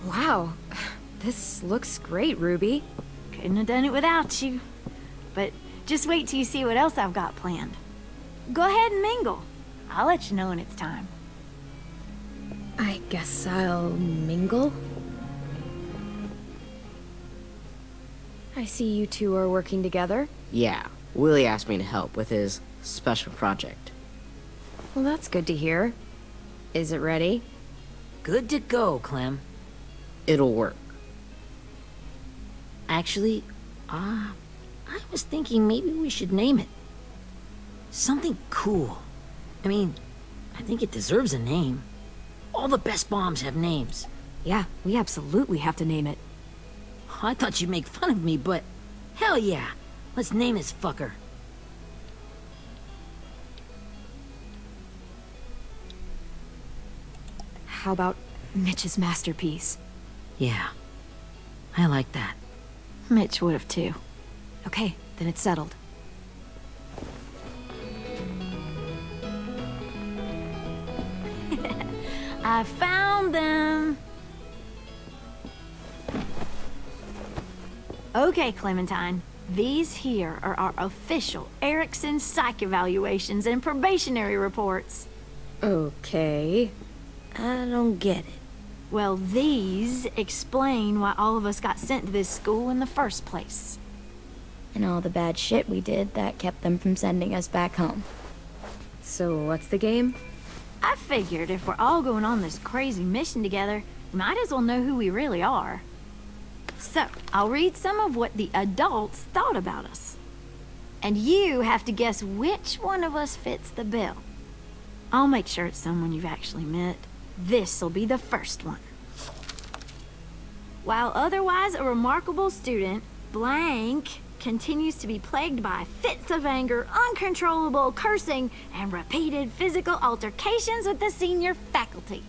Wow, this looks great, Ruby. Couldn't have done it without you. But just wait till you see what else I've got planned. Go ahead and mingle. I'll let you know when it's time. I guess I'll mingle? I see you two are working together. Yeah, Willie asked me to help with his special project. Well, that's good to hear. Is it ready? Good to go, Clem. It'll work. Actually, I was thinking maybe we should name it. Something cool. I mean, I think it deserves a name. All the best bombs have names. Yeah, we absolutely have to name it. I thought you'd make fun of me, but hell yeah. Let's name this fucker. How about Mitch's masterpiece? Yeah, I like that. Mitch would have too. Okay, then it's settled. I found them! Okay, Clementine. These here are our official Erickson psych evaluations and probationary reports. Okay. I don't get it. Well, these explain why all of us got sent to this school in the first place. And all the bad shit we did that kept them from sending us back home. So what's the game? I figured if we're all going on this crazy mission together, we might as well know who we really are. So, I'll read some of what the adults thought about us. And you have to guess which one of us fits the bill. I'll make sure it's someone you've actually met. This'll be the first one. While otherwise a remarkable student, blank continues to be plagued by fits of anger, uncontrollable cursing, and repeated physical altercations with the senior faculty.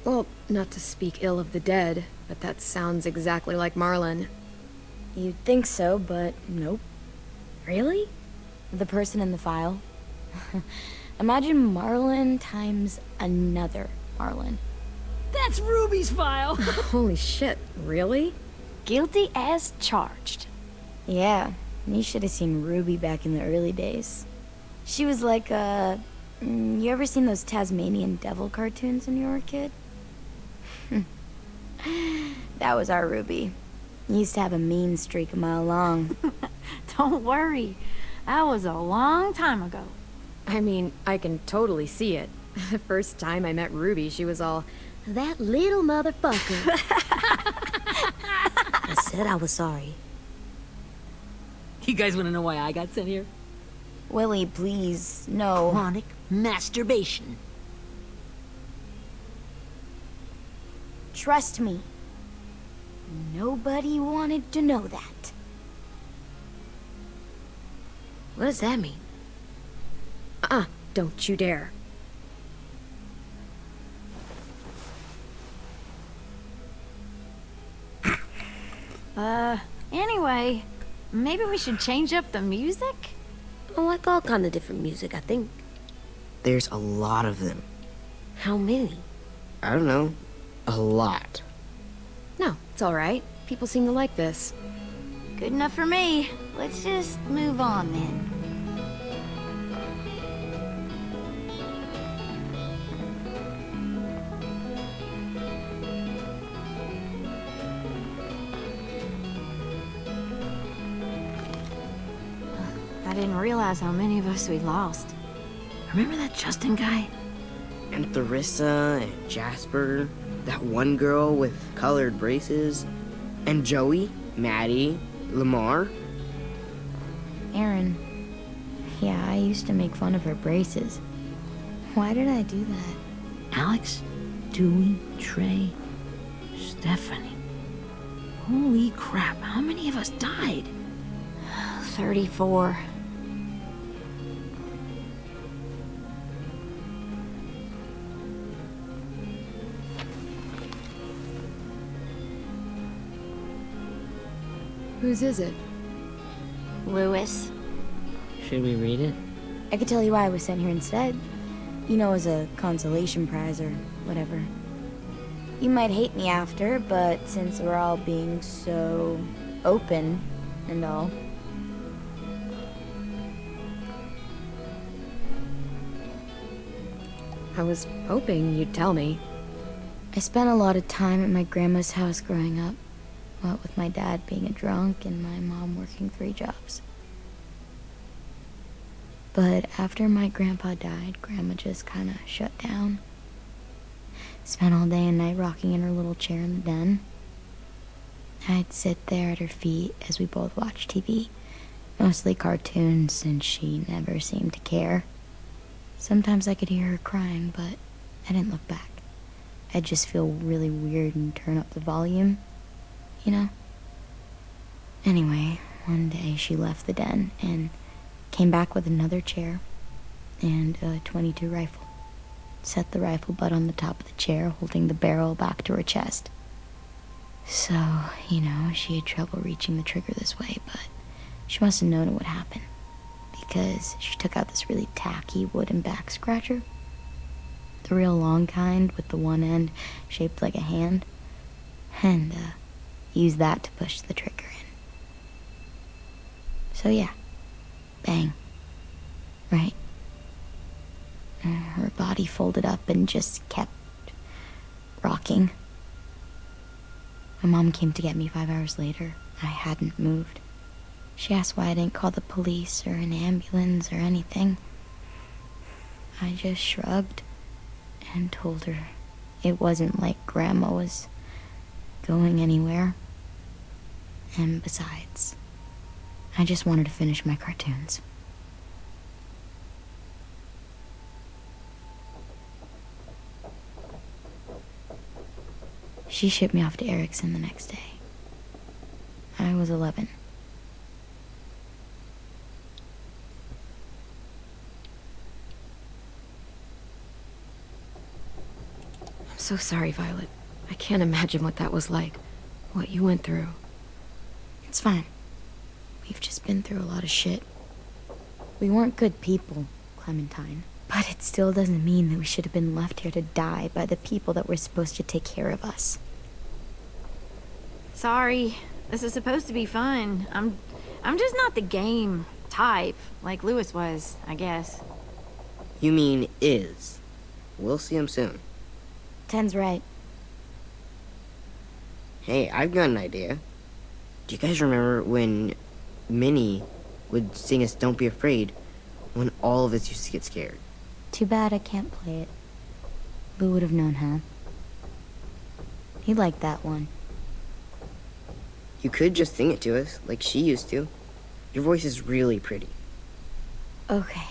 Well, not to speak ill of the dead, but that sounds exactly like Marlon. You'd think so, but nope. Really? The person in the file. Imagine Marlon times another Marlon. That's Ruby's file! Holy shit, really? Guilty as charged. Yeah, you should have seen Ruby back in the early days. She was like, you ever seen those Tasmanian devil cartoons when you were a kid? That was our Ruby. Used to have a mean streak a mile long. Don't worry. That was a long time ago. I mean, I can totally see it. The first time I met Ruby, she was all, "That little motherfucker." I said I was sorry. You guys want to know why I got sent here? Willie, please, no. Chronic masturbation. Trust me. Nobody wanted to know that. What does that mean? Don't you dare. Anyway, maybe we should change up the music? I like all kind of different music, I think. There's a lot of them. How many? I don't know. A lot. No, it's all right. People seem to like this. Good enough for me. Let's just move on then. I didn't realize how many of us we lost. Remember that Justin guy? And Theresa and Jasper. That one girl with colored braces. And Joey, Maddie, Lamar. Aaron. Yeah, I used to make fun of her braces. Why did I do that? Alex, Dewey, Trey, Stephanie. Holy crap, how many of us died? 34. Whose is it? Lewis. Should we read it? I could tell you why I was sent here instead. You know, as a consolation prize or whatever. You might hate me after, but since we're all being so open and all. I was hoping you'd tell me. I spent a lot of time at my grandma's house growing up. What with my dad being a drunk and my mom working 3 jobs. But after my grandpa died, Grandma just kind of shut down. Spent all day and night rocking in her little chair in the den. I'd sit there at her feet as we both watched TV. Mostly cartoons, since she never seemed to care. Sometimes I could hear her crying, but I didn't look back. I'd just feel really weird and turn up the volume, you know? Anyway, one day she left the den and came back with another chair and a .22 rifle. Set the rifle butt on the top of the chair, holding the barrel back to her chest. So, you know, she had trouble reaching the trigger this way, but she must have known it would happen, because she took out this really tacky wooden back scratcher. The real long kind with the one end shaped like a hand, and used that to push the trigger in. So yeah, bang, right? Her body folded up and just kept rocking. My mom came to get me 5 hours later. I hadn't moved. She asked why I didn't call the police or an ambulance or anything. I just shrugged and told her it wasn't like Grandma was going anywhere. And besides, I just wanted to finish my cartoons. She shipped me off to Erickson the next day. I was 11. I'm so sorry, Violet. I can't imagine what that was like. What you went through. It's fine. We've just been through a lot of shit. We weren't good people, Clementine. But it still doesn't mean that we should have been left here to die by the people that were supposed to take care of us. Sorry. This is supposed to be fun. I'm just not the game type, like Lewis was, I guess. You mean is. We'll see him soon. Ten's right. Hey, I've got an idea. Do you guys remember when Minnie would sing us Don't Be Afraid when all of us used to get scared? Too bad I can't play it. Lou would have known how. He liked that one. You could just sing it to us, like she used to. Your voice is really pretty. Okay.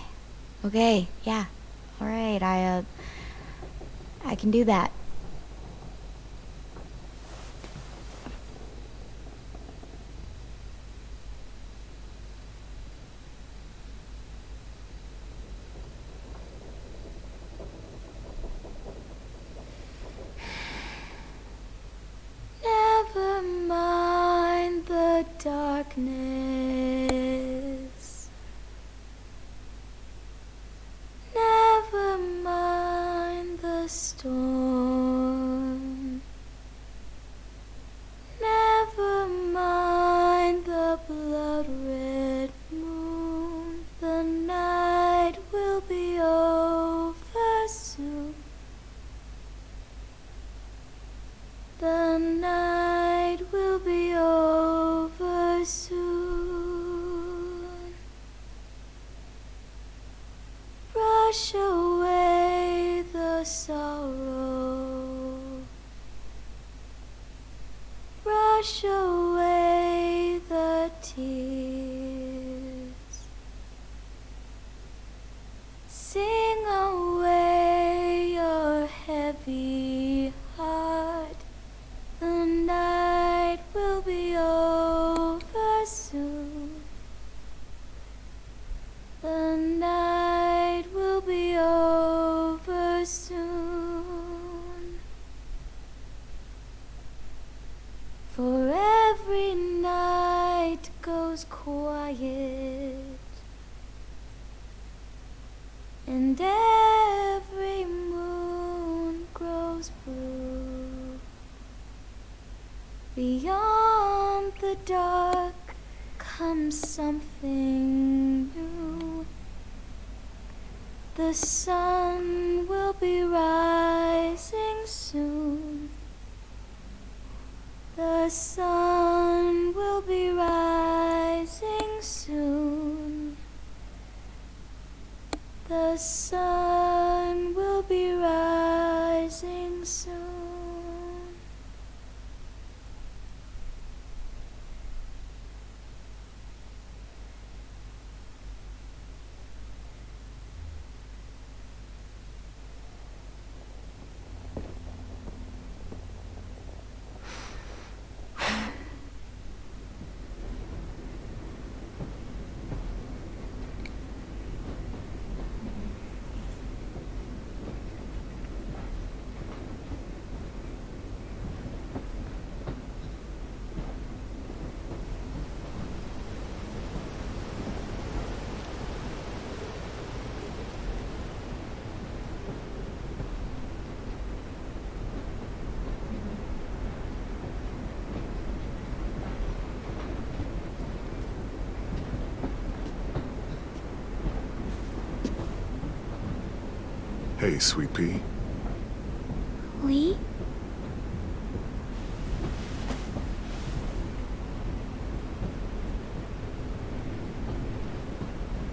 Okay, yeah. Alright, I can do that. Never mind the darkness. Never mind the storm. Never mind the blood-red moon. The night will be over soon. The night will be over soon. Brush away the sorrow. Brush away the tears. Sing away your heavy heart. The night will be over soon. The night will be over soon. For every night goes quiet, and every moon grows blue. Beyond the dark comes something new. The sun will be rising soon. The sun will be rising soon. The sun will be rising soon. Hey, Sweet Pea. Lee?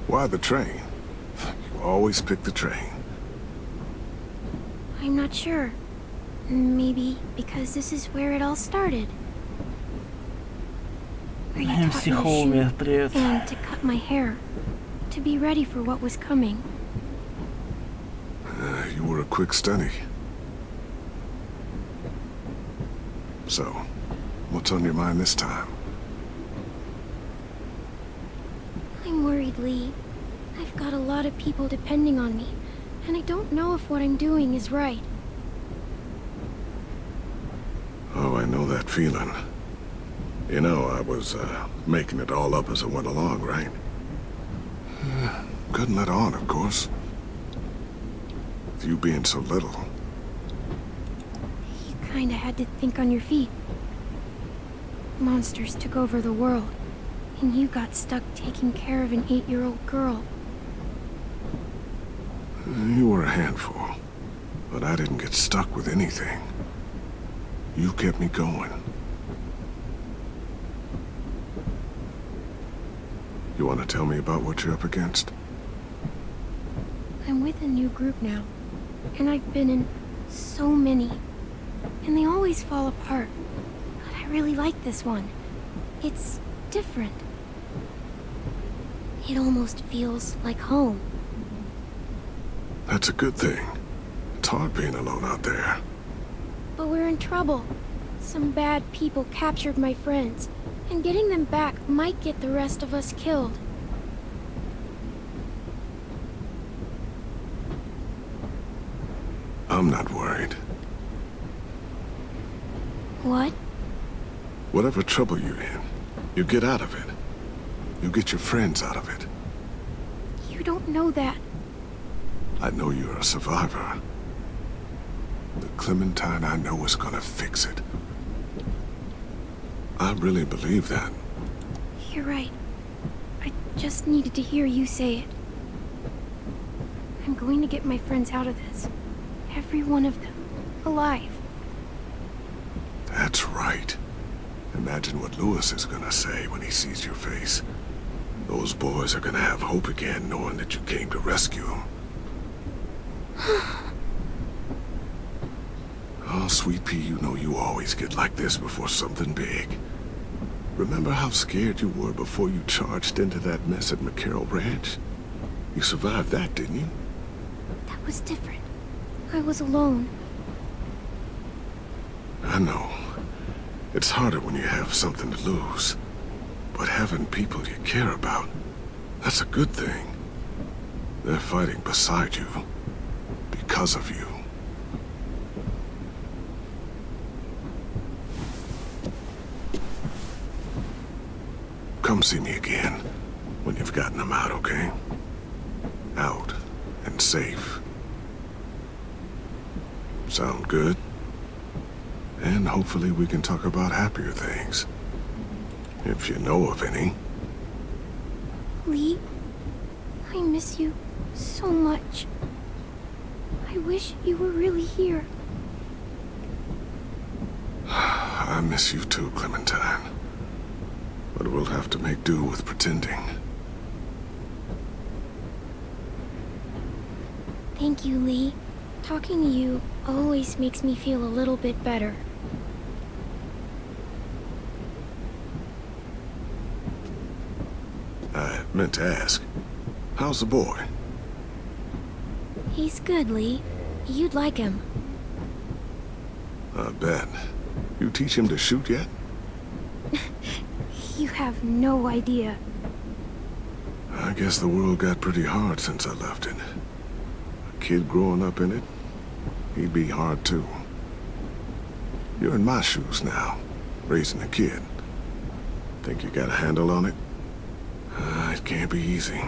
Why the train? You always pick the train. I'm not sure. Maybe because this is where it all started. Where you taught me to shoot and to cut my hair. To be ready for what was coming. You were a quick study. So, what's on your mind this time? I'm worried, Lee. I've got a lot of people depending on me, and I don't know if what I'm doing is right. Oh, I know that feeling. You know, I was making it all up as I went along, right? Couldn't let on, of course. With you being so little. You kinda had to think on your feet. Monsters took over the world, and you got stuck taking care of an 8-year-old girl. You were a handful, but I didn't get stuck with anything. You kept me going. You want to tell me about what you're up against? I'm with a new group now, and I've been in so many, and they always fall apart. But I really like this one. It's different. It almost feels like home. That's a good thing. It's hard being alone out there. But we're in trouble. Some bad people captured my friends, and getting them back might get the rest of us killed. I'm not worried. What? Whatever trouble you're in, you get out of it. You get your friends out of it. You don't know that. I know you're a survivor. The Clementine I know is gonna fix it. I really believe that. You're right. I just needed to hear you say it. I'm going to get my friends out of this. Every one of them. Alive. That's right. Imagine what Lewis is gonna say when he sees your face. Those boys are gonna have hope again, knowing that you came to rescue them. Oh, Sweet Pea, you know you always get like this before something big. Remember how scared you were before you charged into that mess at McCarroll Ranch? You survived that, didn't you? That was different. I was alone. I know. It's harder when you have something to lose. But having people you care about, that's a good thing. They're fighting beside you. Because of you. Come see me again when you've gotten them out, okay? Out and safe. Sound good? And hopefully we can talk about happier things. If you know of any. Lee, I miss you so much. I wish you were really here. I miss you too, Clementine. But we'll have to make do with pretending. Thank you, Lee. Talking to you always makes me feel a little bit better. I meant to ask, how's the boy? He's good, Lee. You'd like him. I bet. You teach him to shoot yet? You have no idea. I guess the world got pretty hard since I left it. A kid growing up in it, he'd be hard too. You're in my shoes now, raising a kid. Think you got a handle on it? It can't be easy.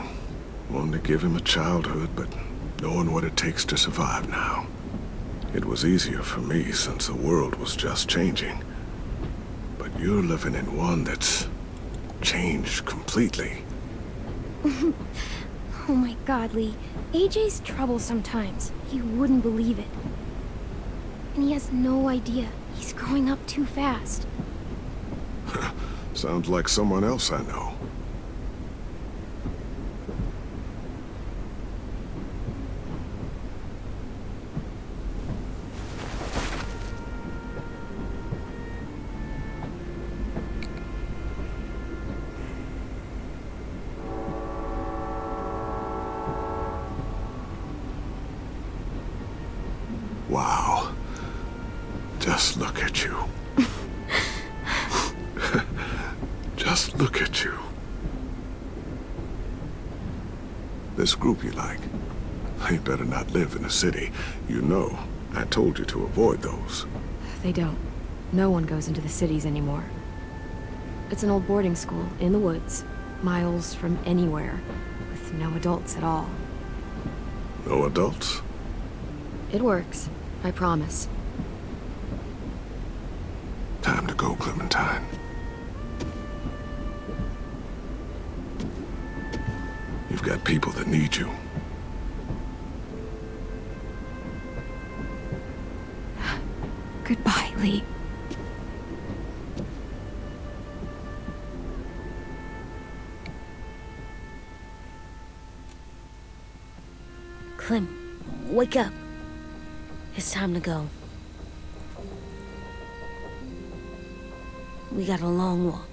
Wanting to give him a childhood, but knowing what it takes to survive now. It was easier for me since the world was just changing. But you're living in one that's changed completely. Oh my god, Lee. AJ's trouble sometimes. You wouldn't believe it. And he has no idea. He's growing up too fast. Sounds like someone else I know. Wow. Just look at you. Just look at you. This group you like, they better not live in a city. You know, I told you to avoid those. They don't. No one goes into the cities anymore. It's an old boarding school in the woods, miles from anywhere, with no adults at all. No adults? It works, I promise. Time to go, Clementine. You've got people that need you. Goodbye, Lee. Clem, wake up. It's time to go. We got a long walk.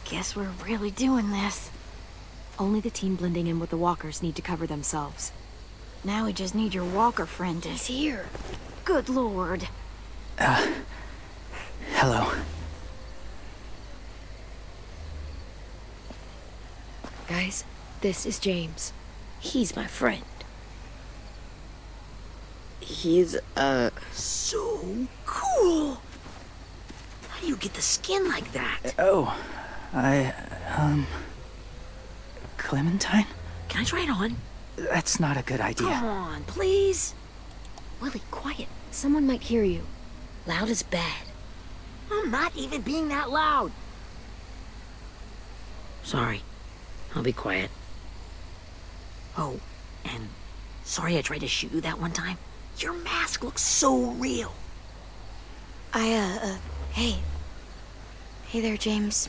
Guess we're really doing this. Only the team blending in with the walkers need to cover themselves. Now we just need your walker friend. He's here. Good lord. Hello. Guys, this is James. He's my friend. He's, so cool. How do you get the skin like that? Oh, Clementine? Can I try it on? That's not a good idea. Come on, please. Willie, quiet. Someone might hear you. Loud is bad. I'm not even being that loud. Sorry. I'll be quiet. Oh, and sorry I tried to shoot you that one time. Your mask looks so real. Hey. Hey there, James.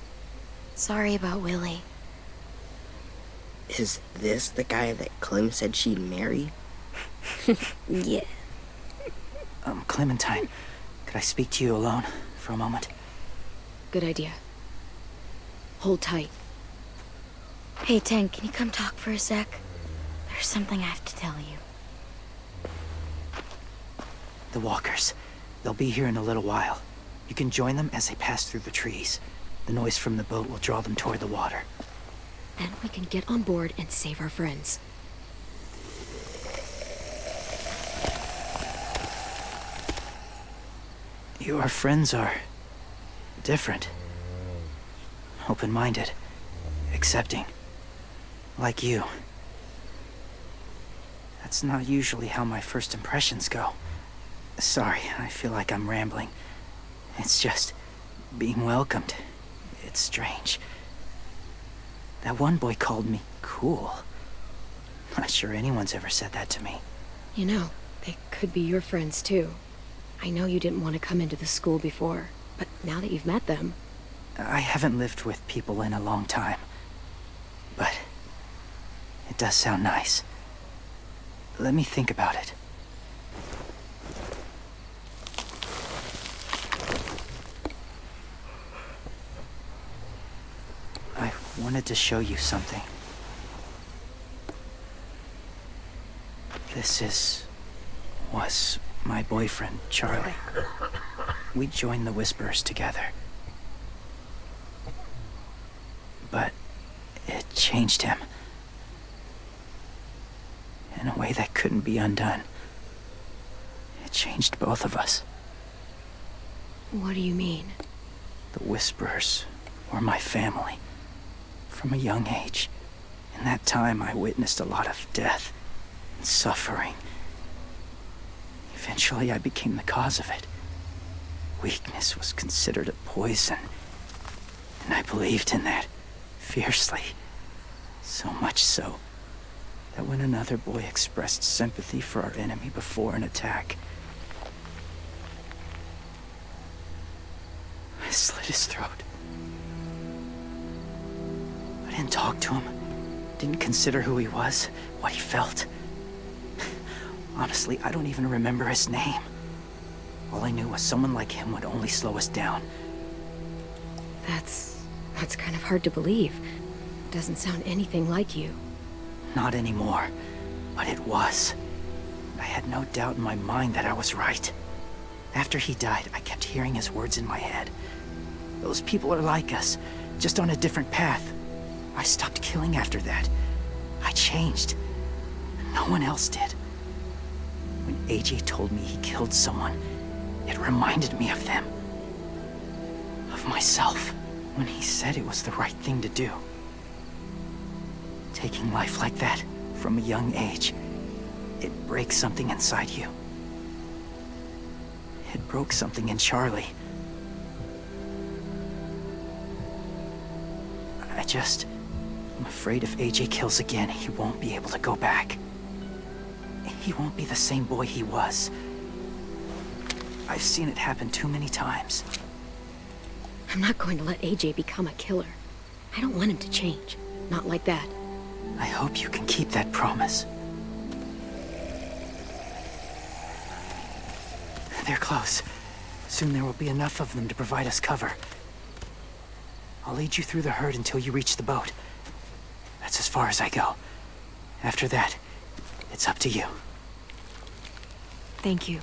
Sorry about Willie. Is this the guy that Clem said she'd marry? Yeah. Clementine, could I speak to you alone for a moment? Good idea. Hold tight. Hey, Tank, can you come talk for a sec? There's something I have to tell you. The walkers. They'll be here in a little while. You can join them as they pass through the trees. The noise from the boat will draw them toward the water. Then we can get on board and save our friends. Your friends are different. Open-minded. Accepting. Like you. That's not usually how my first impressions go. Sorry, I feel like I'm rambling. It's just being welcomed. It's strange. That one boy called me cool. Not sure anyone's ever said that to me. You know, they could be your friends too. I know you didn't want to come into the school before, but now that you've met them... I haven't lived with people in a long time. But it does sound nice. Let me think about it. I wanted to show you something. This was my boyfriend, Charlie. We joined the Whisperers together. But it changed him. In a way that couldn't be undone. It changed both of us. What do you mean? The Whisperers were my family. From a young age. In that time, I witnessed a lot of death and suffering. Eventually, I became the cause of it. Weakness was considered a poison. And I believed in that, fiercely. So much so, that when another boy expressed sympathy for our enemy before an attack, I slit his throat. I didn't talk to him, didn't consider who he was, what he felt. Honestly, I don't even remember his name. All I knew was someone like him would only slow us down. That's kind of hard to believe. Doesn't sound anything like you. Not anymore, but it was. I had no doubt in my mind that I was right. After he died, I kept hearing his words in my head. Those people are like us, just on a different path. I stopped killing after that. I changed. No one else did. When AJ told me he killed someone, it reminded me of them. Of myself. When he said it was the right thing to do. Taking life like that, from a young age, it breaks something inside you. It broke something in Charlie. I'm afraid if AJ kills again, he won't be able to go back. He won't be the same boy he was. I've seen it happen too many times. I'm not going to let AJ become a killer. I don't want him to change. Not like that. I hope you can keep that promise. They're close. Soon there will be enough of them to provide us cover. I'll lead you through the herd until you reach the boat. That's as far as I go. After that, it's up to you. Thank you.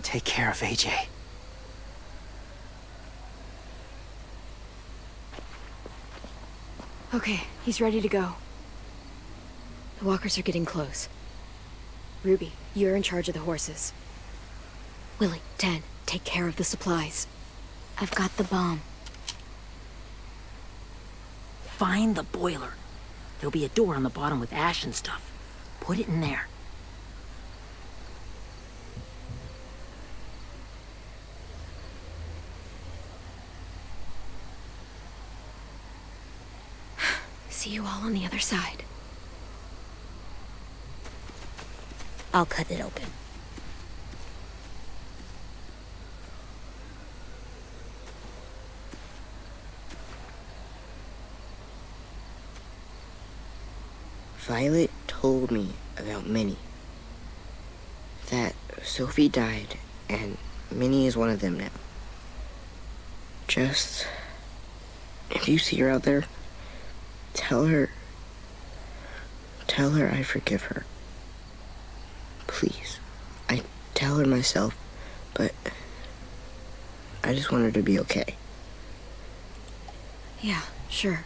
Take care of AJ. Okay, he's ready to go. The walkers are getting close. Ruby, you're in charge of the horses. Willie, Dan, take care of the supplies. I've got the bomb. Find the boiler. There'll be a door on the bottom with ash and stuff. Put it in there. See you all on the other side. I'll cut it open. Violet told me about Minnie. That Sophie died, and Minnie is one of them now. Just... if you see her out there, tell her I forgive her. Please. I tell her myself, but I just want her to be okay. Yeah, sure.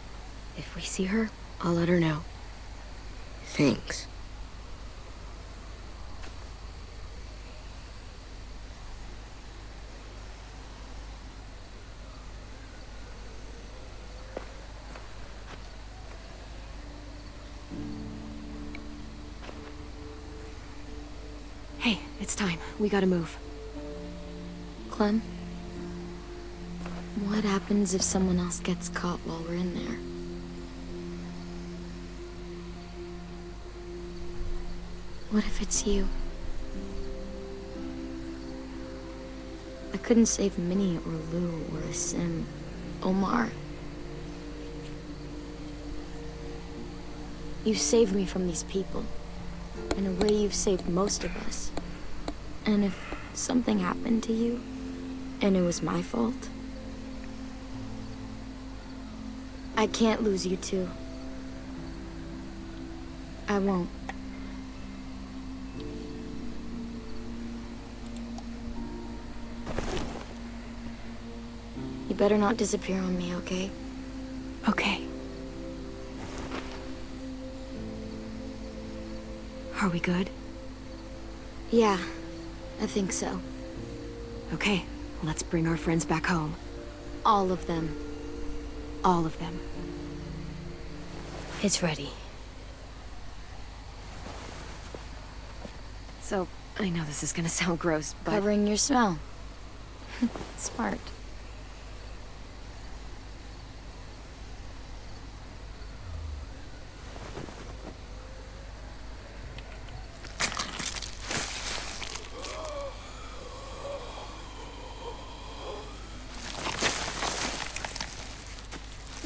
If we see her, I'll let her know. Thanks. Hey, it's time. We gotta move. Clem? What happens if someone else gets caught while we're in there? What if it's you? I couldn't save Minnie or Lou or Sim. Omar. You saved me from these people. In a way, you've saved most of us. And if something happened to you, and it was my fault, I can't lose you too. I won't. You better not disappear on me, okay? Okay. Are we good? Yeah, I think so. Okay, let's bring our friends back home. All of them. All of them. It's ready. So, I know this is gonna sound gross, but... Covering your smell. Smart.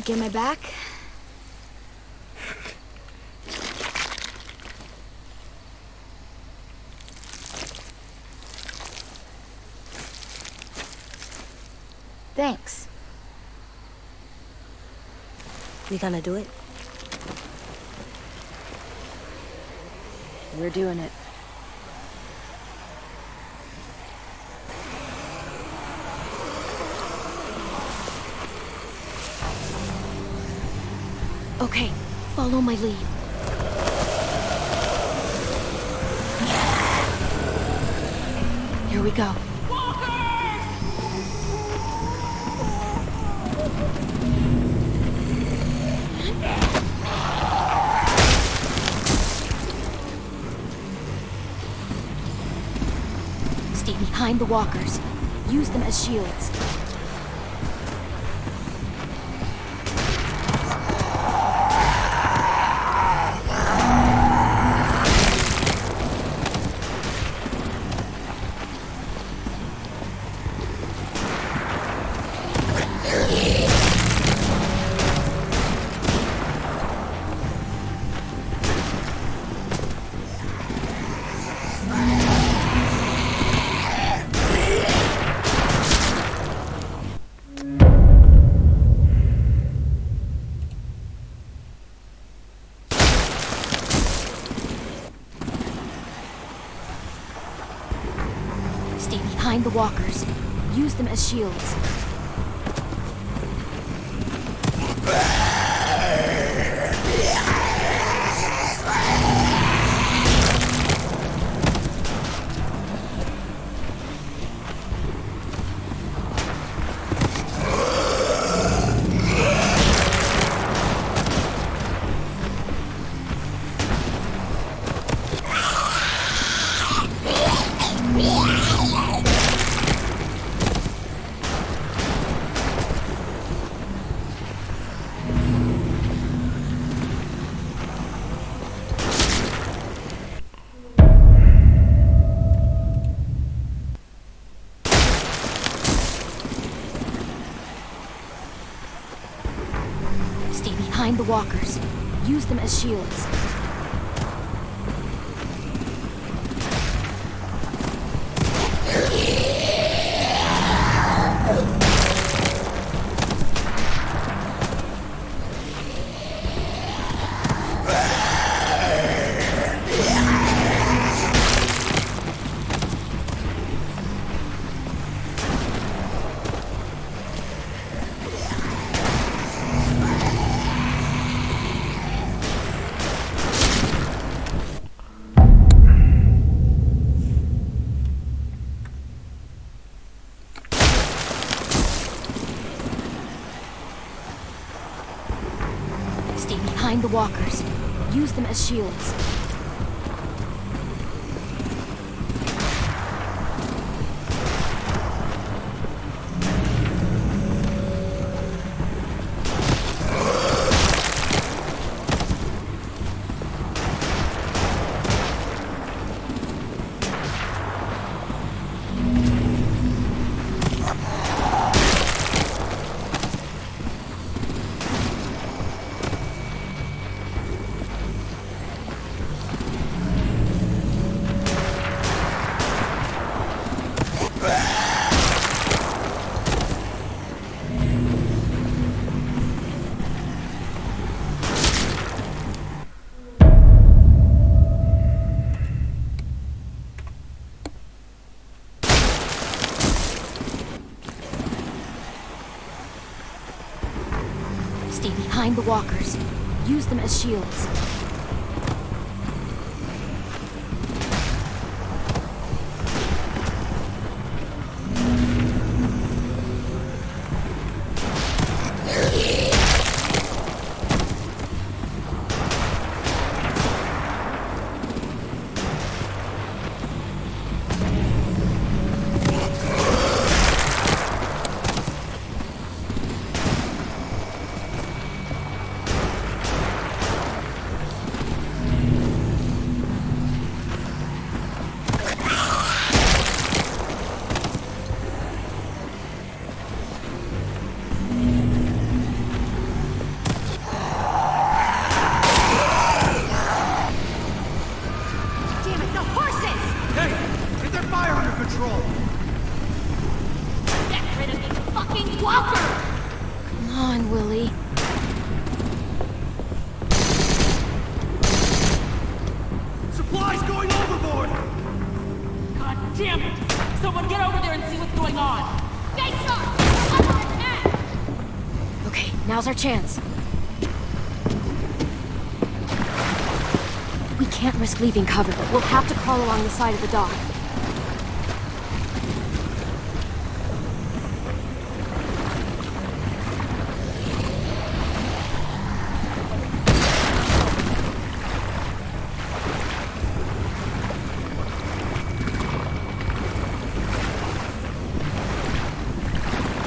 Get my back? Thanks. You gonna do it? We're doing it. Okay, follow my lead. Here we go. Stay behind the walkers. Use them as shields. Behind the walkers. Use them as shields. Behind the walkers. Use them as shields. walkers. Use them as shields. Stay behind the walkers. Use them as shields. Now's our chance. We can't risk leaving cover, but we'll have to crawl along the side of the dock.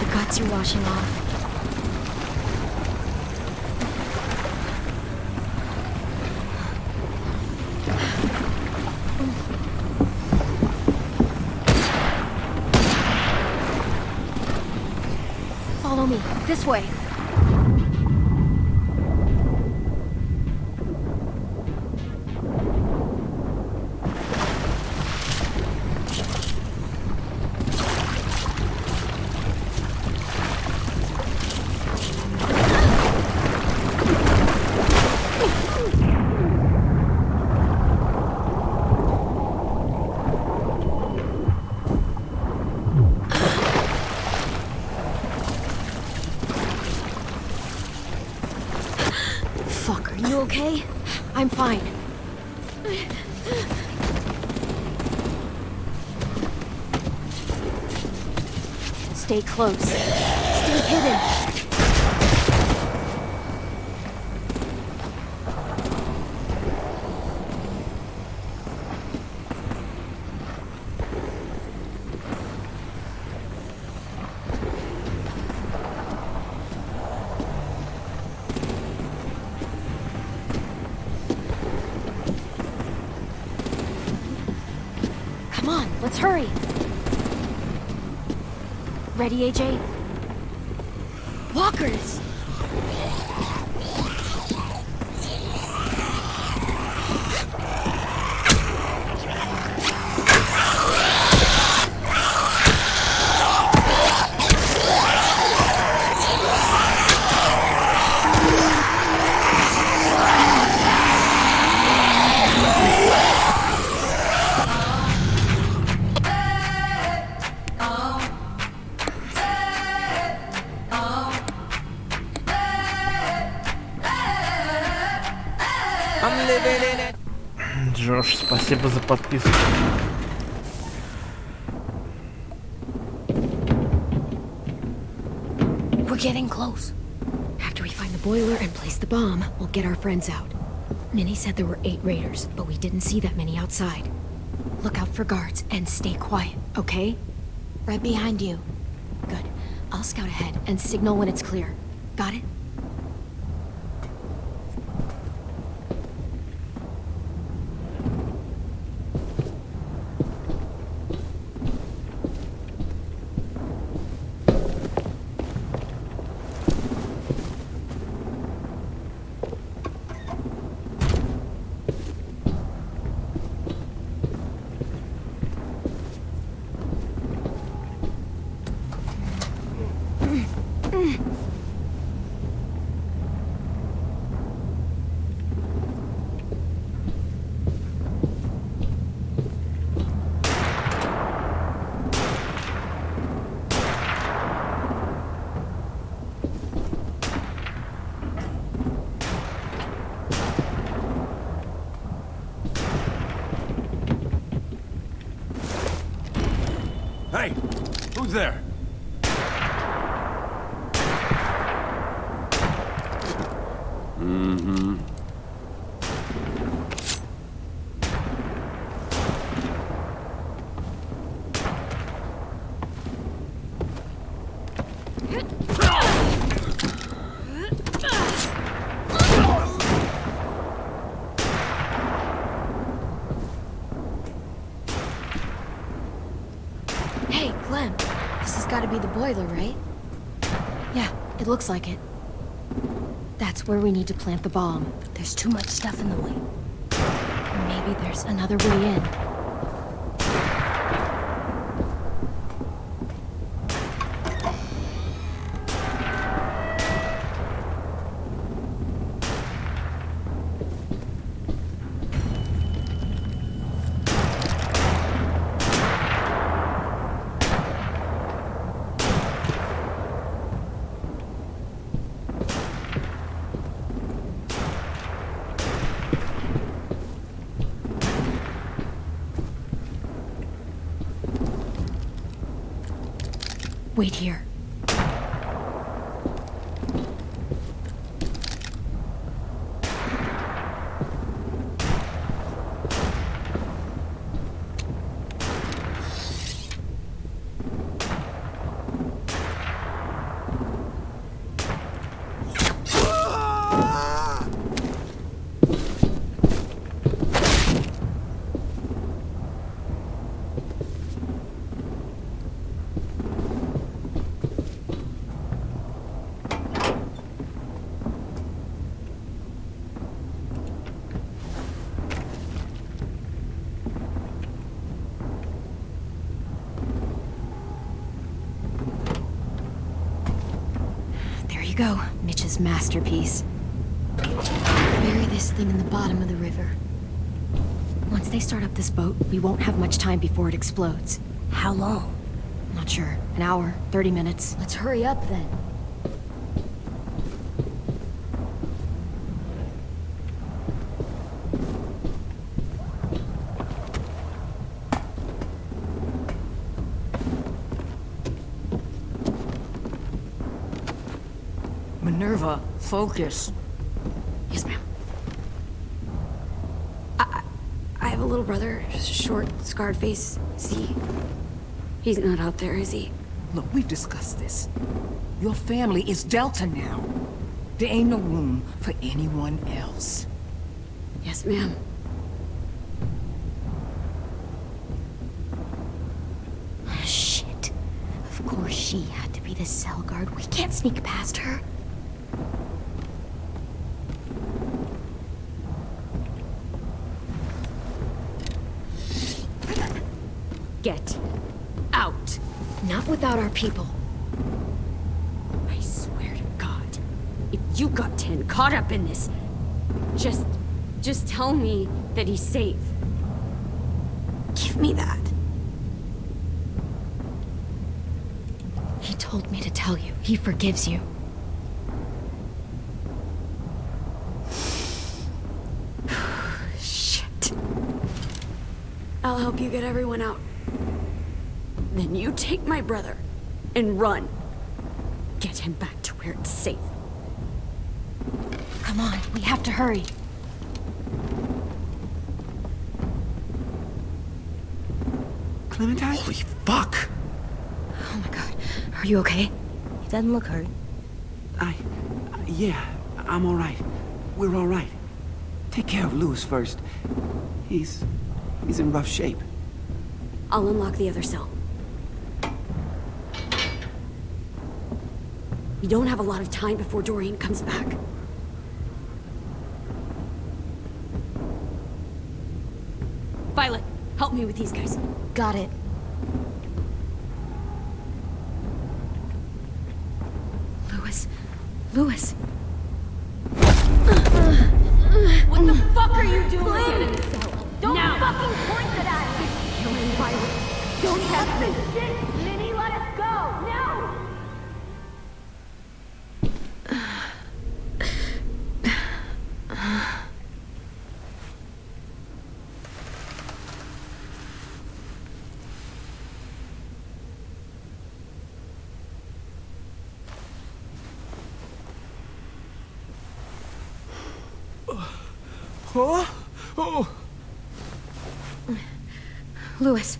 The guts are washing off. Follow me. This way. Okay? I'm fine. Stay close. Stay hidden. Come on, let's hurry. Ready, AJ? Walkers! Джош, спасибо за подписку. We're getting close. After we find the boiler and place the bomb, we'll get our friends out. Minnie said there were 8 raiders, but we didn't see that many outside. Look out for guards and stay quiet, okay? Right behind you. Good. I'll scout ahead and signal when it's clear. Got it? Hey! Who's there? Mm-hmm. Hey, Clem. This has got to be the boiler, right? Yeah, it looks like it. That's where we need to plant the bomb. There's too much stuff in the way. Maybe there's another way in. Wait here. Go, Mitch's masterpiece. Bury this thing in the bottom of the river. Once they start up this boat, we won't have much time before it explodes. How long? Not sure. An hour, 30 minutes. Let's hurry up then. Minerva, focus. Yes, ma'am. I have a little brother, short, scarred face. He's not out there, is he? Look, we've discussed this. Your family is Delta now. There ain't no room for anyone else. Yes, ma'am. Shit. Of course she had to be the cell guard. We can't sneak past her. Get out. Not without our people. I swear to God, if you got 10 caught up in this, just tell me that he's safe. Give me that. He told me to tell you. He forgives you. Shit. I'll help you get everyone out. Then you take my brother and run. Get him back to where it's safe. Come on, we have to hurry. Clementine? Holy fuck! Oh my god. Are you okay? He doesn't look hurt. Yeah, I'm alright. We're alright. Take care of Louis first. He's in rough shape. I'll unlock the other cell. We don't have a lot of time before Dorian comes back. Violet, help me with these guys. Got it. Louis. What the fuck are you doing? Get in the cell. Don't fucking point it at me! Killing Violet. Don't touch this shit! Minnie, let us go! No! Louis.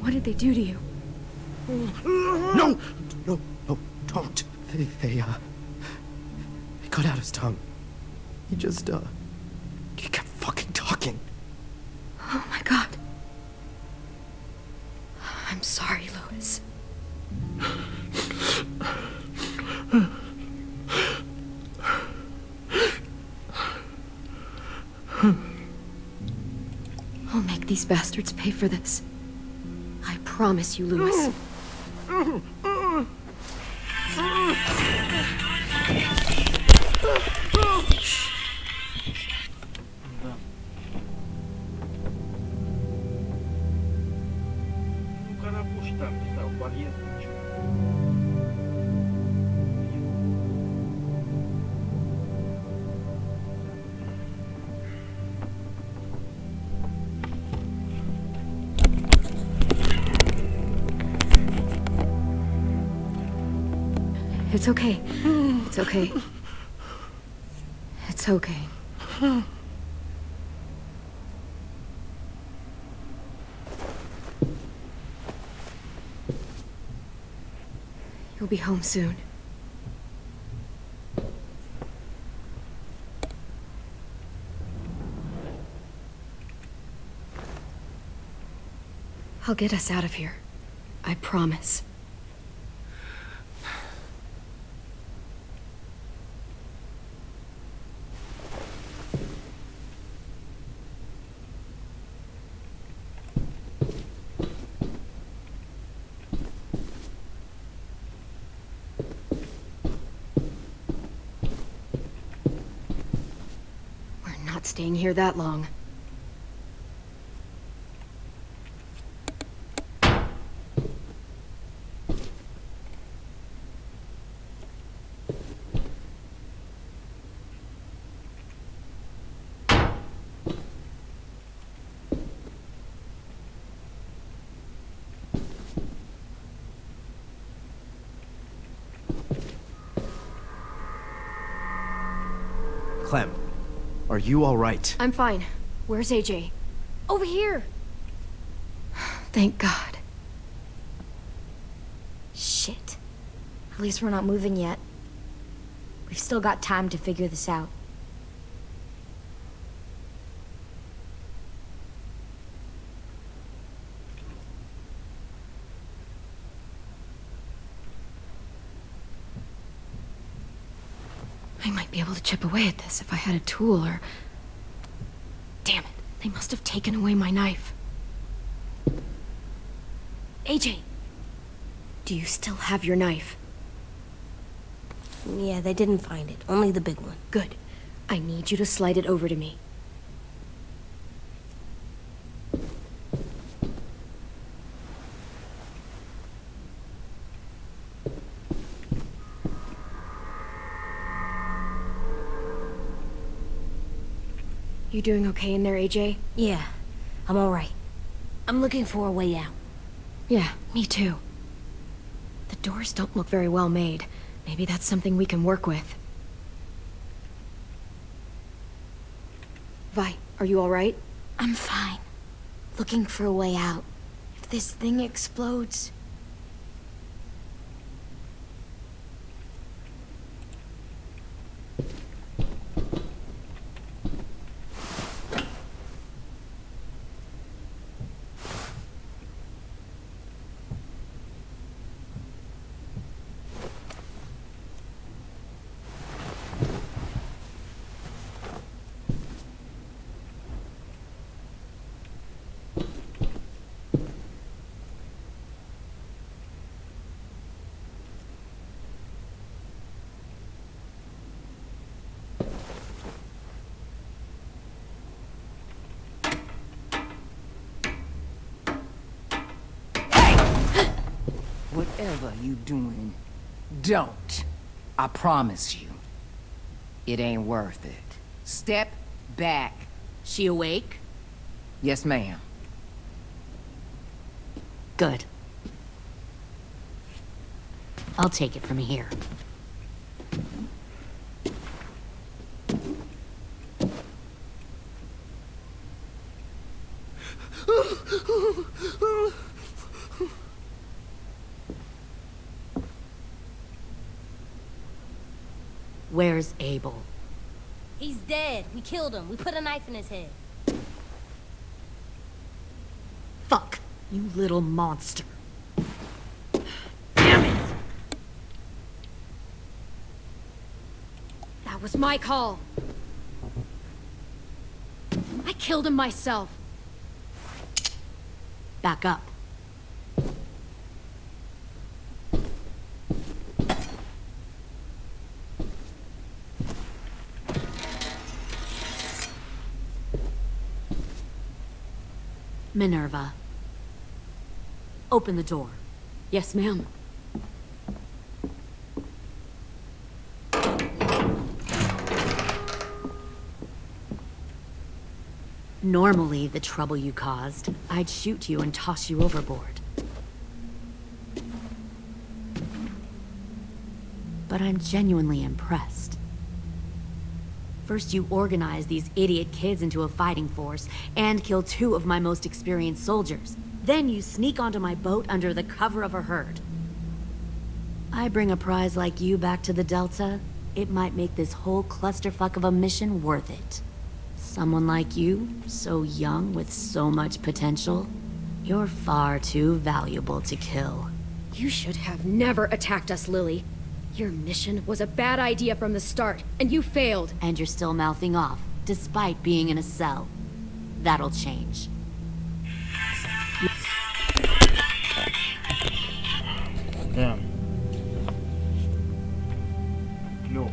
What did they do to you? No, don't. They cut out his tongue. He kept fucking talking. Oh my god. I'm sorry, Louis. I'll make these bastards pay for this. I promise you, Louis. It's okay. It's okay. It's okay. You'll be home soon. I'll get us out of here. I promise. Staying here that long. Clem, are you all right? I'm fine. Where's AJ? Over here! Thank God. Shit. At least we're not moving yet. We've still got time to figure this out. I might be able to chip away at this if I had a tool or... Damn it, they must have taken away my knife. AJ! Do you still have your knife? Yeah, they didn't find it. Only the big one. Good. I need you to slide it over to me. You doing okay in there, AJ? Yeah, I'm alright. I'm looking for a way out. Yeah, me too. The doors don't look very well made. Maybe that's something we can work with. Vi, are you alright? I'm fine. Looking for a way out. If this thing explodes... Whatever you doing, don't. I promise you. It ain't worth it. Step back. She awake? Yes, ma'am. Good. I'll take it from here. Where's Abel? He's dead. We killed him. We put a knife in his head. Fuck, you little monster. Damn it! That was my call. I killed him myself. Back up. Minerva. Open the door. Yes, ma'am. Normally, the trouble you caused, I'd shoot you and toss you overboard. But I'm genuinely impressed. First, you organize these idiot kids into a fighting force and kill 2 of my most experienced soldiers. Then you sneak onto my boat under the cover of a herd. I bring a prize like you back to the Delta, it might make this whole clusterfuck of a mission worth it. Someone like you, so young with so much potential, you're far too valuable to kill. You should have never attacked us, Lily. Your mission was a bad idea from the start, and you failed. And you're still mouthing off, despite being in a cell. That'll change. Damn. No.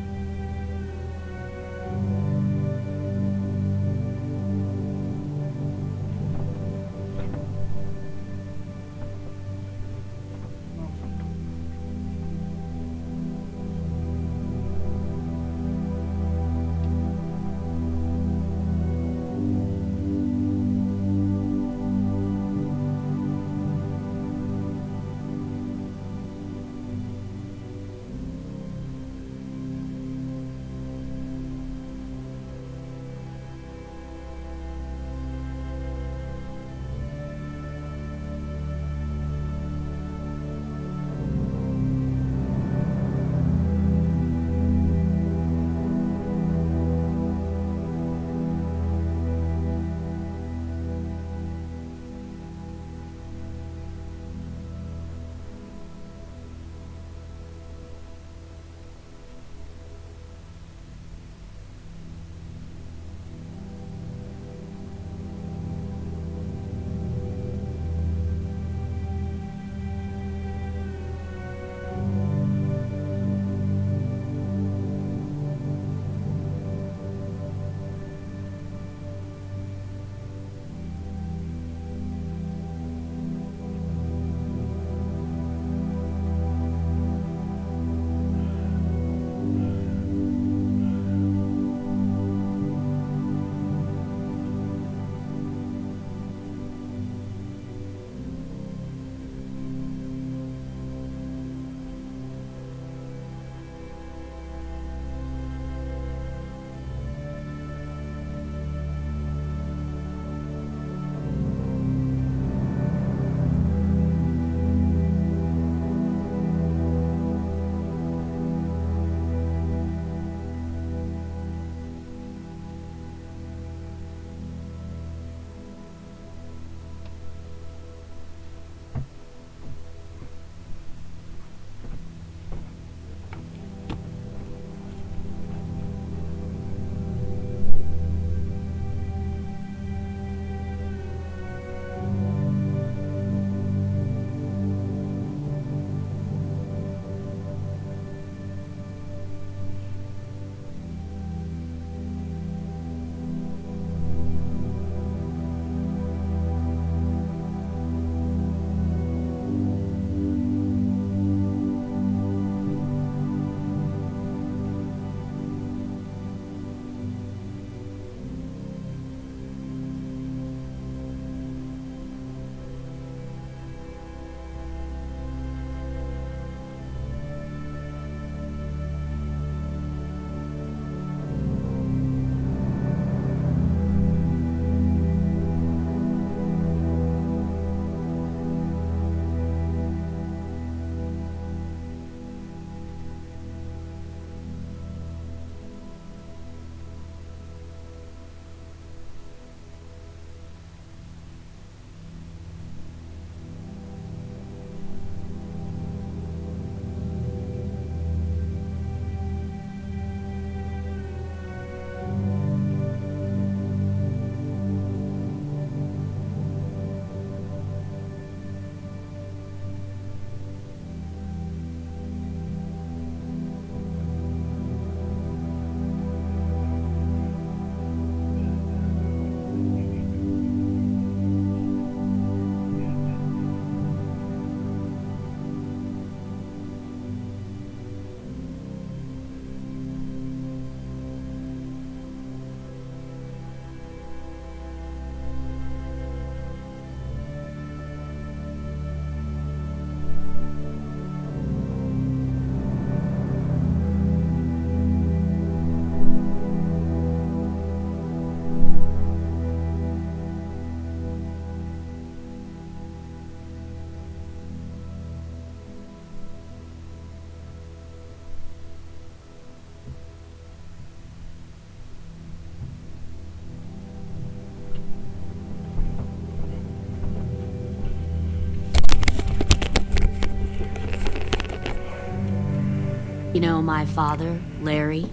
know, my father, Larry,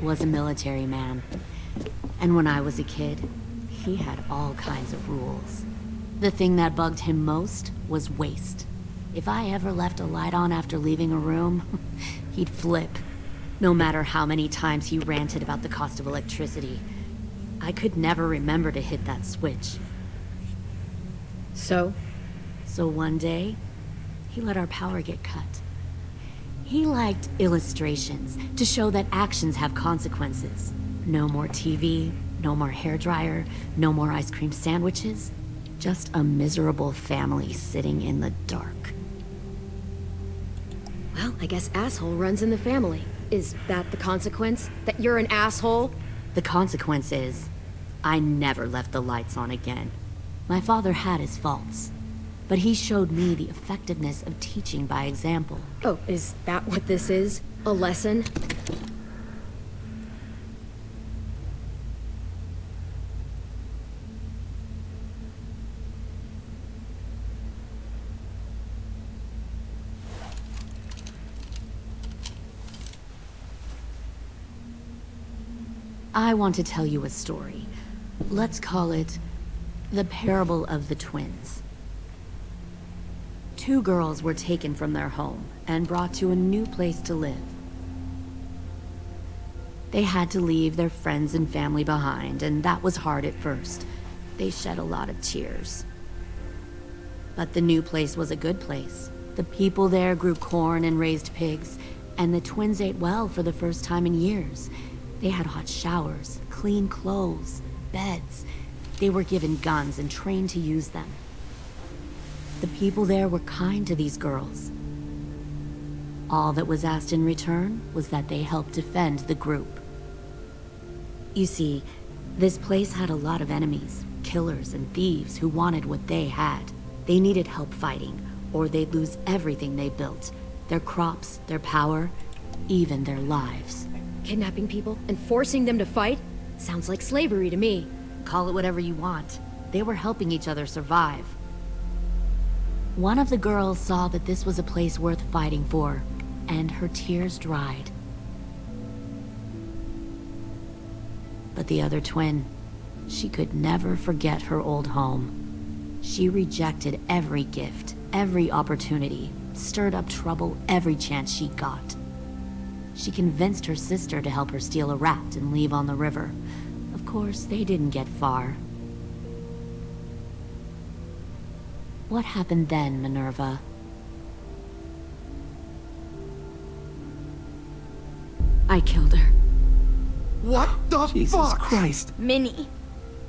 was a military man. And when I was a kid, he had all kinds of rules. The thing that bugged him most was waste. If I ever left a light on after leaving a room, he'd flip. No matter how many times he ranted about the cost of electricity, I could never remember to hit that switch. So one day, he let our power get cut. He liked illustrations to show that actions have consequences. No more TV, no more hairdryer, no more ice cream sandwiches. Just a miserable family sitting in the dark. Well, I guess asshole runs in the family. Is that the consequence? That you're an asshole? The consequence is, I never left the lights on again. My father had his faults, but he showed me the effectiveness of teaching by example. Oh, is that what this is? A lesson? I want to tell you a story. Let's call it the parable of the twins. Two girls were taken from their home and brought to a new place to live. They had to leave their friends and family behind, and that was hard at first. They shed a lot of tears. But the new place was a good place. The people there grew corn and raised pigs, and the twins ate well for the first time in years. They had hot showers, clean clothes, beds. They were given guns and trained to use them. The people there were kind to these girls. All that was asked in return was that they help defend the group. You see, this place had a lot of enemies, killers and thieves who wanted what they had. They needed help fighting, or they'd lose everything they built. Their crops, their power, even their lives. Kidnapping people and forcing them to fight? Sounds like slavery to me. Call it whatever you want. They were helping each other survive. One of the girls saw that this was a place worth fighting for, and her tears dried. But the other twin, she could never forget her old home. She rejected every gift, every opportunity, stirred up trouble every chance she got. She convinced her sister to help her steal a raft and leave on the river. Of course, they didn't get far. What happened then, Minerva? I killed her. What the Jesus Christ? Minnie,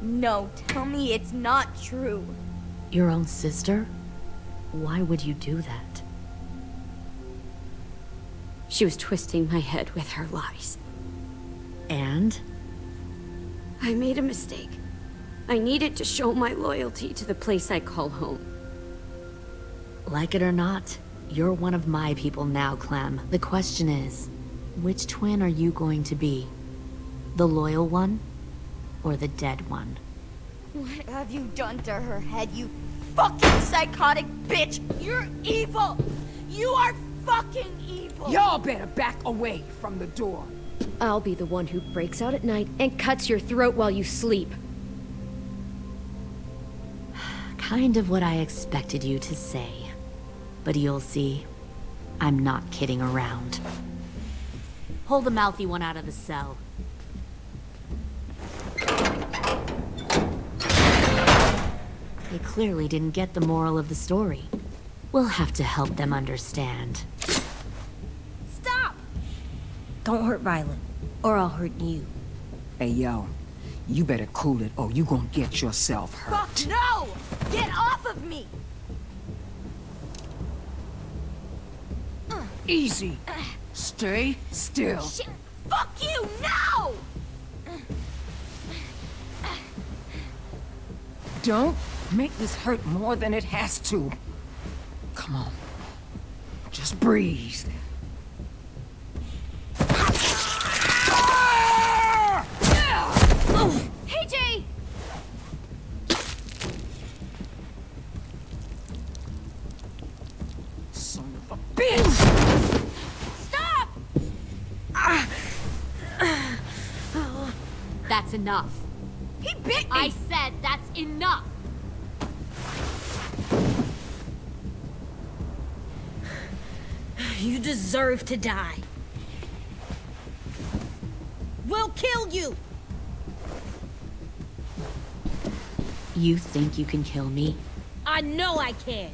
no, tell me it's not true. Your own sister? Why would you do that? She was twisting my head with her lies. And? I made a mistake. I needed to show my loyalty to the place I call home. Like it or not, you're one of my people now, Clem. The question is, which twin are you going to be? The loyal one, or the dead one? What have you done to her head, you fucking psychotic bitch? You're evil! You are fucking evil! Y'all better back away from the door. I'll be the one who breaks out at night and cuts your throat while you sleep. Kind of what I expected you to say. But you'll see, I'm not kidding around. Pull the mouthy one out of the cell. They clearly didn't get the moral of the story. We'll have to help them understand. Stop! Don't hurt Violet, or I'll hurt you. Hey, yo. You better cool it, or you gonna get yourself hurt. Fuck no! Get off of me! Easy. Stay still. Shit! Fuck you! No! Don't make this hurt more than it has to. Come on. Just breathe. Hey, Jay! Son of a bitch! Stop! That's enough. He bit me! I said that's enough! You deserve to die. We'll kill you! You think you can kill me? I know I can.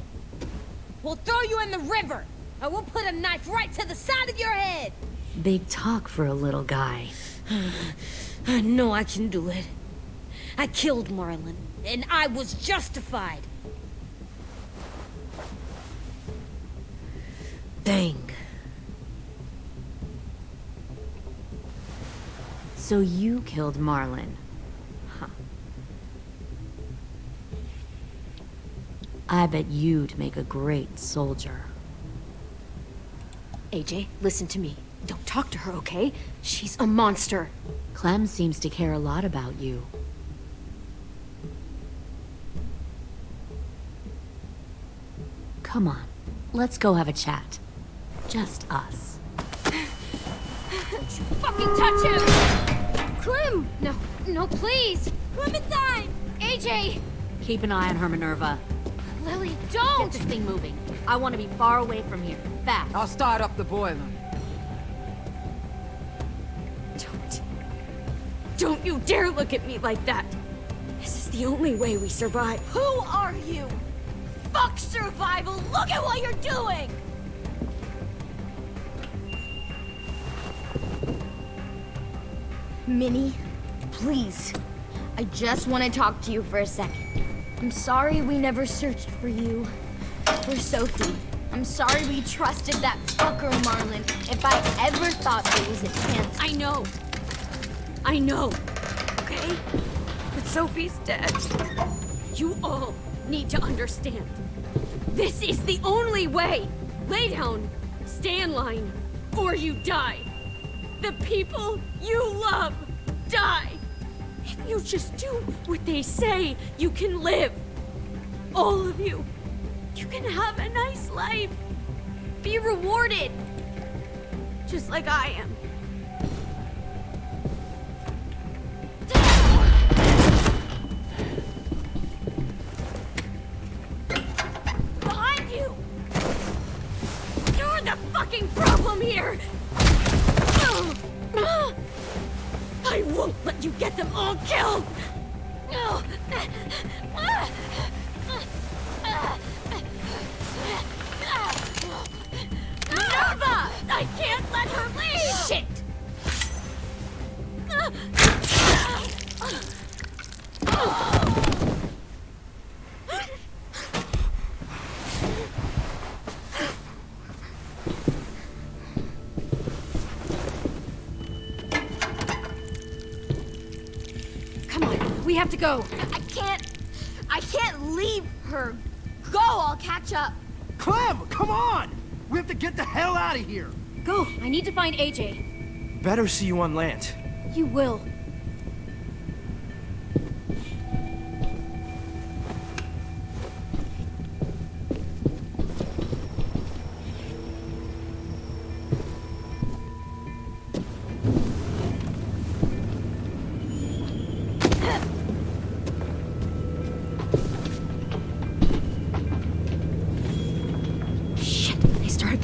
We'll throw you in the river, and we'll put a knife right to the side of your head. Big talk for a little guy. I know I can do it. I killed Marlon, and I was justified. Bang. So you killed Marlon. Huh. I bet you'd make a great soldier. AJ, listen to me. Don't talk to her, okay? She's a monster. Clem seems to care a lot about you. Come on, let's go have a chat. Just us. Fucking touch him! Clem! No, no, please! Clementine! AJ! Keep an eye on her, Minerva. Lily, don't! Get this thing moving. I want to be far away from here. Fast. I'll start up the boiler. Don't you dare look at me like that! This is the only way we survive. Who are you? Fuck survival! Look at what you're doing! Minnie, please. I just want to talk to you for a second. I'm sorry we never searched for you. For Sophie. I'm sorry we trusted that fucker Marlon. If I ever thought there was a chance. I know. I know. Okay? But Sophie's dead. You all need to understand. This is the only way. Lay down, stay in line, or you die. The people you love die. If you just do what they say, you can live. All of you. You can have a nice life. Be rewarded. Just like I am. Behind you! You're the fucking problem here! I won't let you get them all killed! Minerva! I can't let her leave! Shit! Come on, we have to go. I can't leave her. Go, I'll catch up. Clem, come on! We have to get the hell out of here! Go, I need to find AJ. Better see you on land. You will.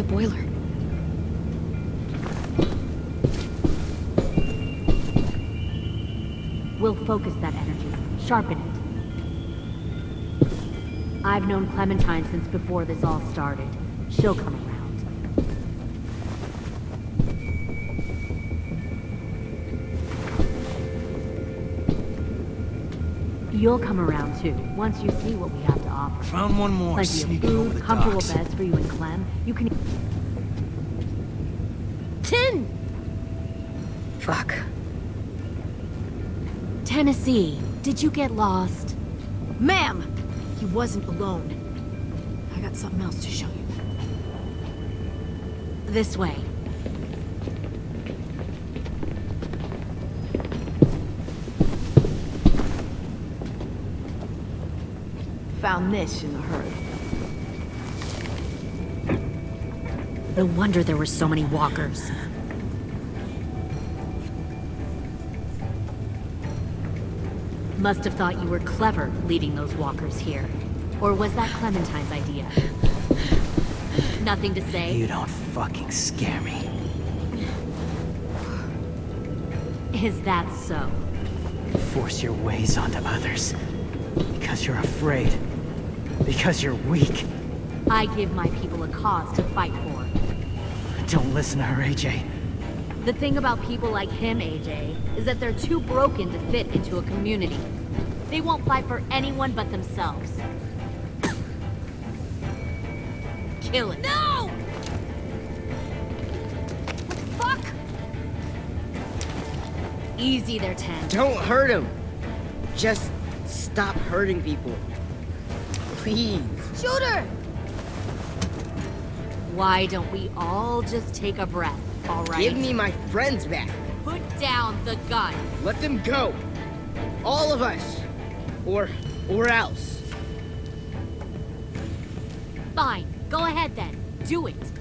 Boiler. We'll focus that energy, sharpen it. I've known Clementine since before this all started. She'll come around. You'll come around too, once you see what we have to offer. Found one more Plenty of sneaking over food, the comfortable docks. beds for you and Clem. You can... 10! Fuck. Tennessee, did you get lost? Ma'am! He wasn't alone. I got something else to show you. This way. Found this in the herd. No wonder there were so many walkers. Must have thought you were clever leading those walkers here. Or was that Clementine's idea? Nothing to say? You don't fucking scare me. Is that so? You force your ways onto others. Because you're afraid. Because you're weak. I give my people a cause to fight for. Don't listen to her, AJ. The thing about people like him, AJ, is that they're too broken to fit into a community. They won't fight for anyone but themselves. Kill it. No! Fuck! Easy there, 10. Don't hurt him. Just stop hurting people. Please. Shoot her! Why don't we all just take a breath, all right? Give me my friends back. Put down the gun. Let them go. All of us. Or else. Fine. Go ahead then. Do it.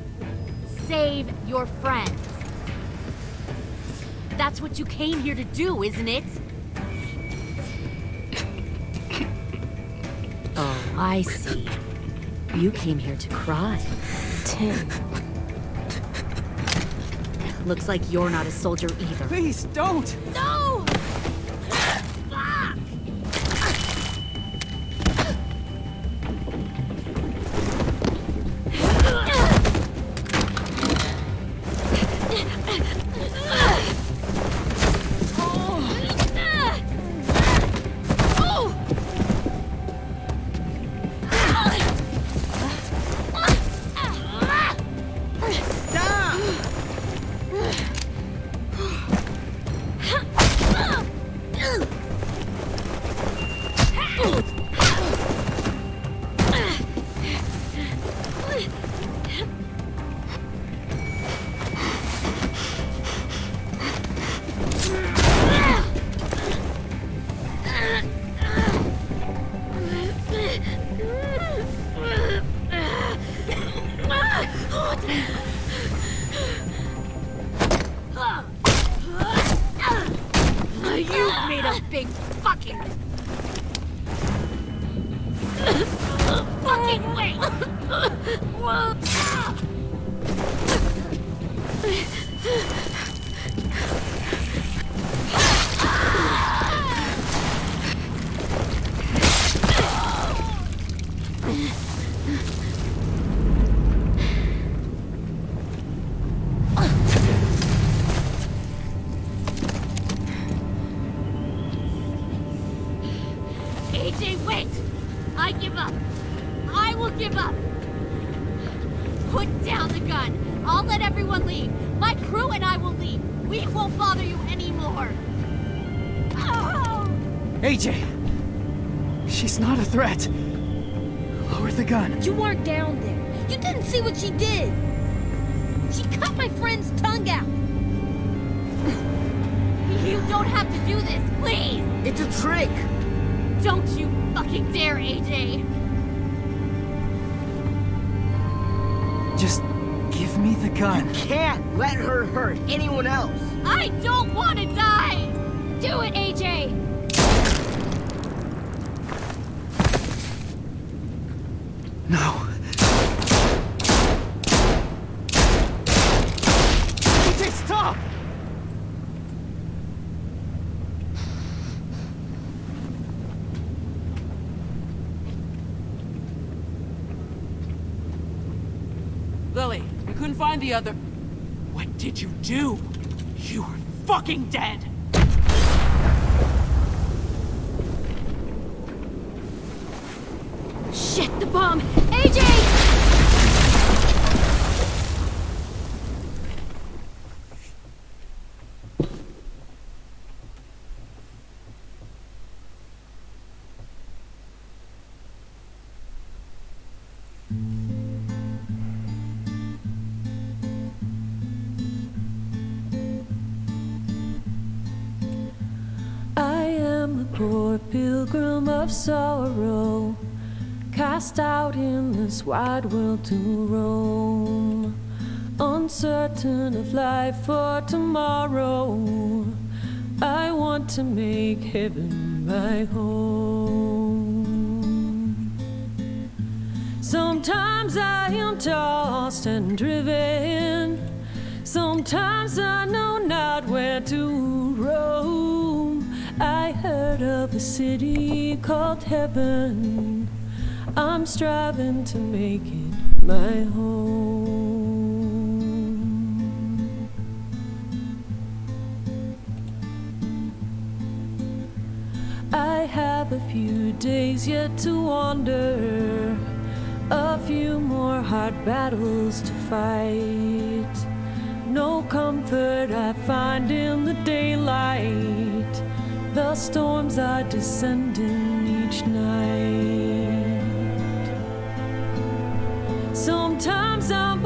Save your friends. That's what you came here to do, isn't it? Oh, I see. You came here to cry. Tim. Looks like you're not a soldier either. Please, don't! No! You've made a big fucking wait! AJ, wait! I give up. I will give up. Put down the gun. I'll let everyone leave. My crew and I will leave. We won't bother you anymore. Oh! AJ! She's not a threat. Lower the gun. You weren't down there. You didn't see what she did. She cut my friend's tongue out. You don't have to do this, please! It's a trick! Don't you fucking dare, AJ! Just give me the gun. You can't let her hurt anyone else. I don't want to die! Do it, AJ! No. AJ, stop! Lily, we couldn't find the other... What did you do? You are fucking dead! Shit, the bomb! AJ! I am a poor pilgrim of sorrow, cast out in this wide world to roam, uncertain of life for tomorrow. I want to make heaven my home. Sometimes I am tossed and driven. Sometimes I know not where to roam. I heard of a city called heaven. I'm striving to make it my home. I have a few days yet to wander, a few more hard battles to fight. No comfort I find in the daylight. The storms are descending each night. Sometimes I'm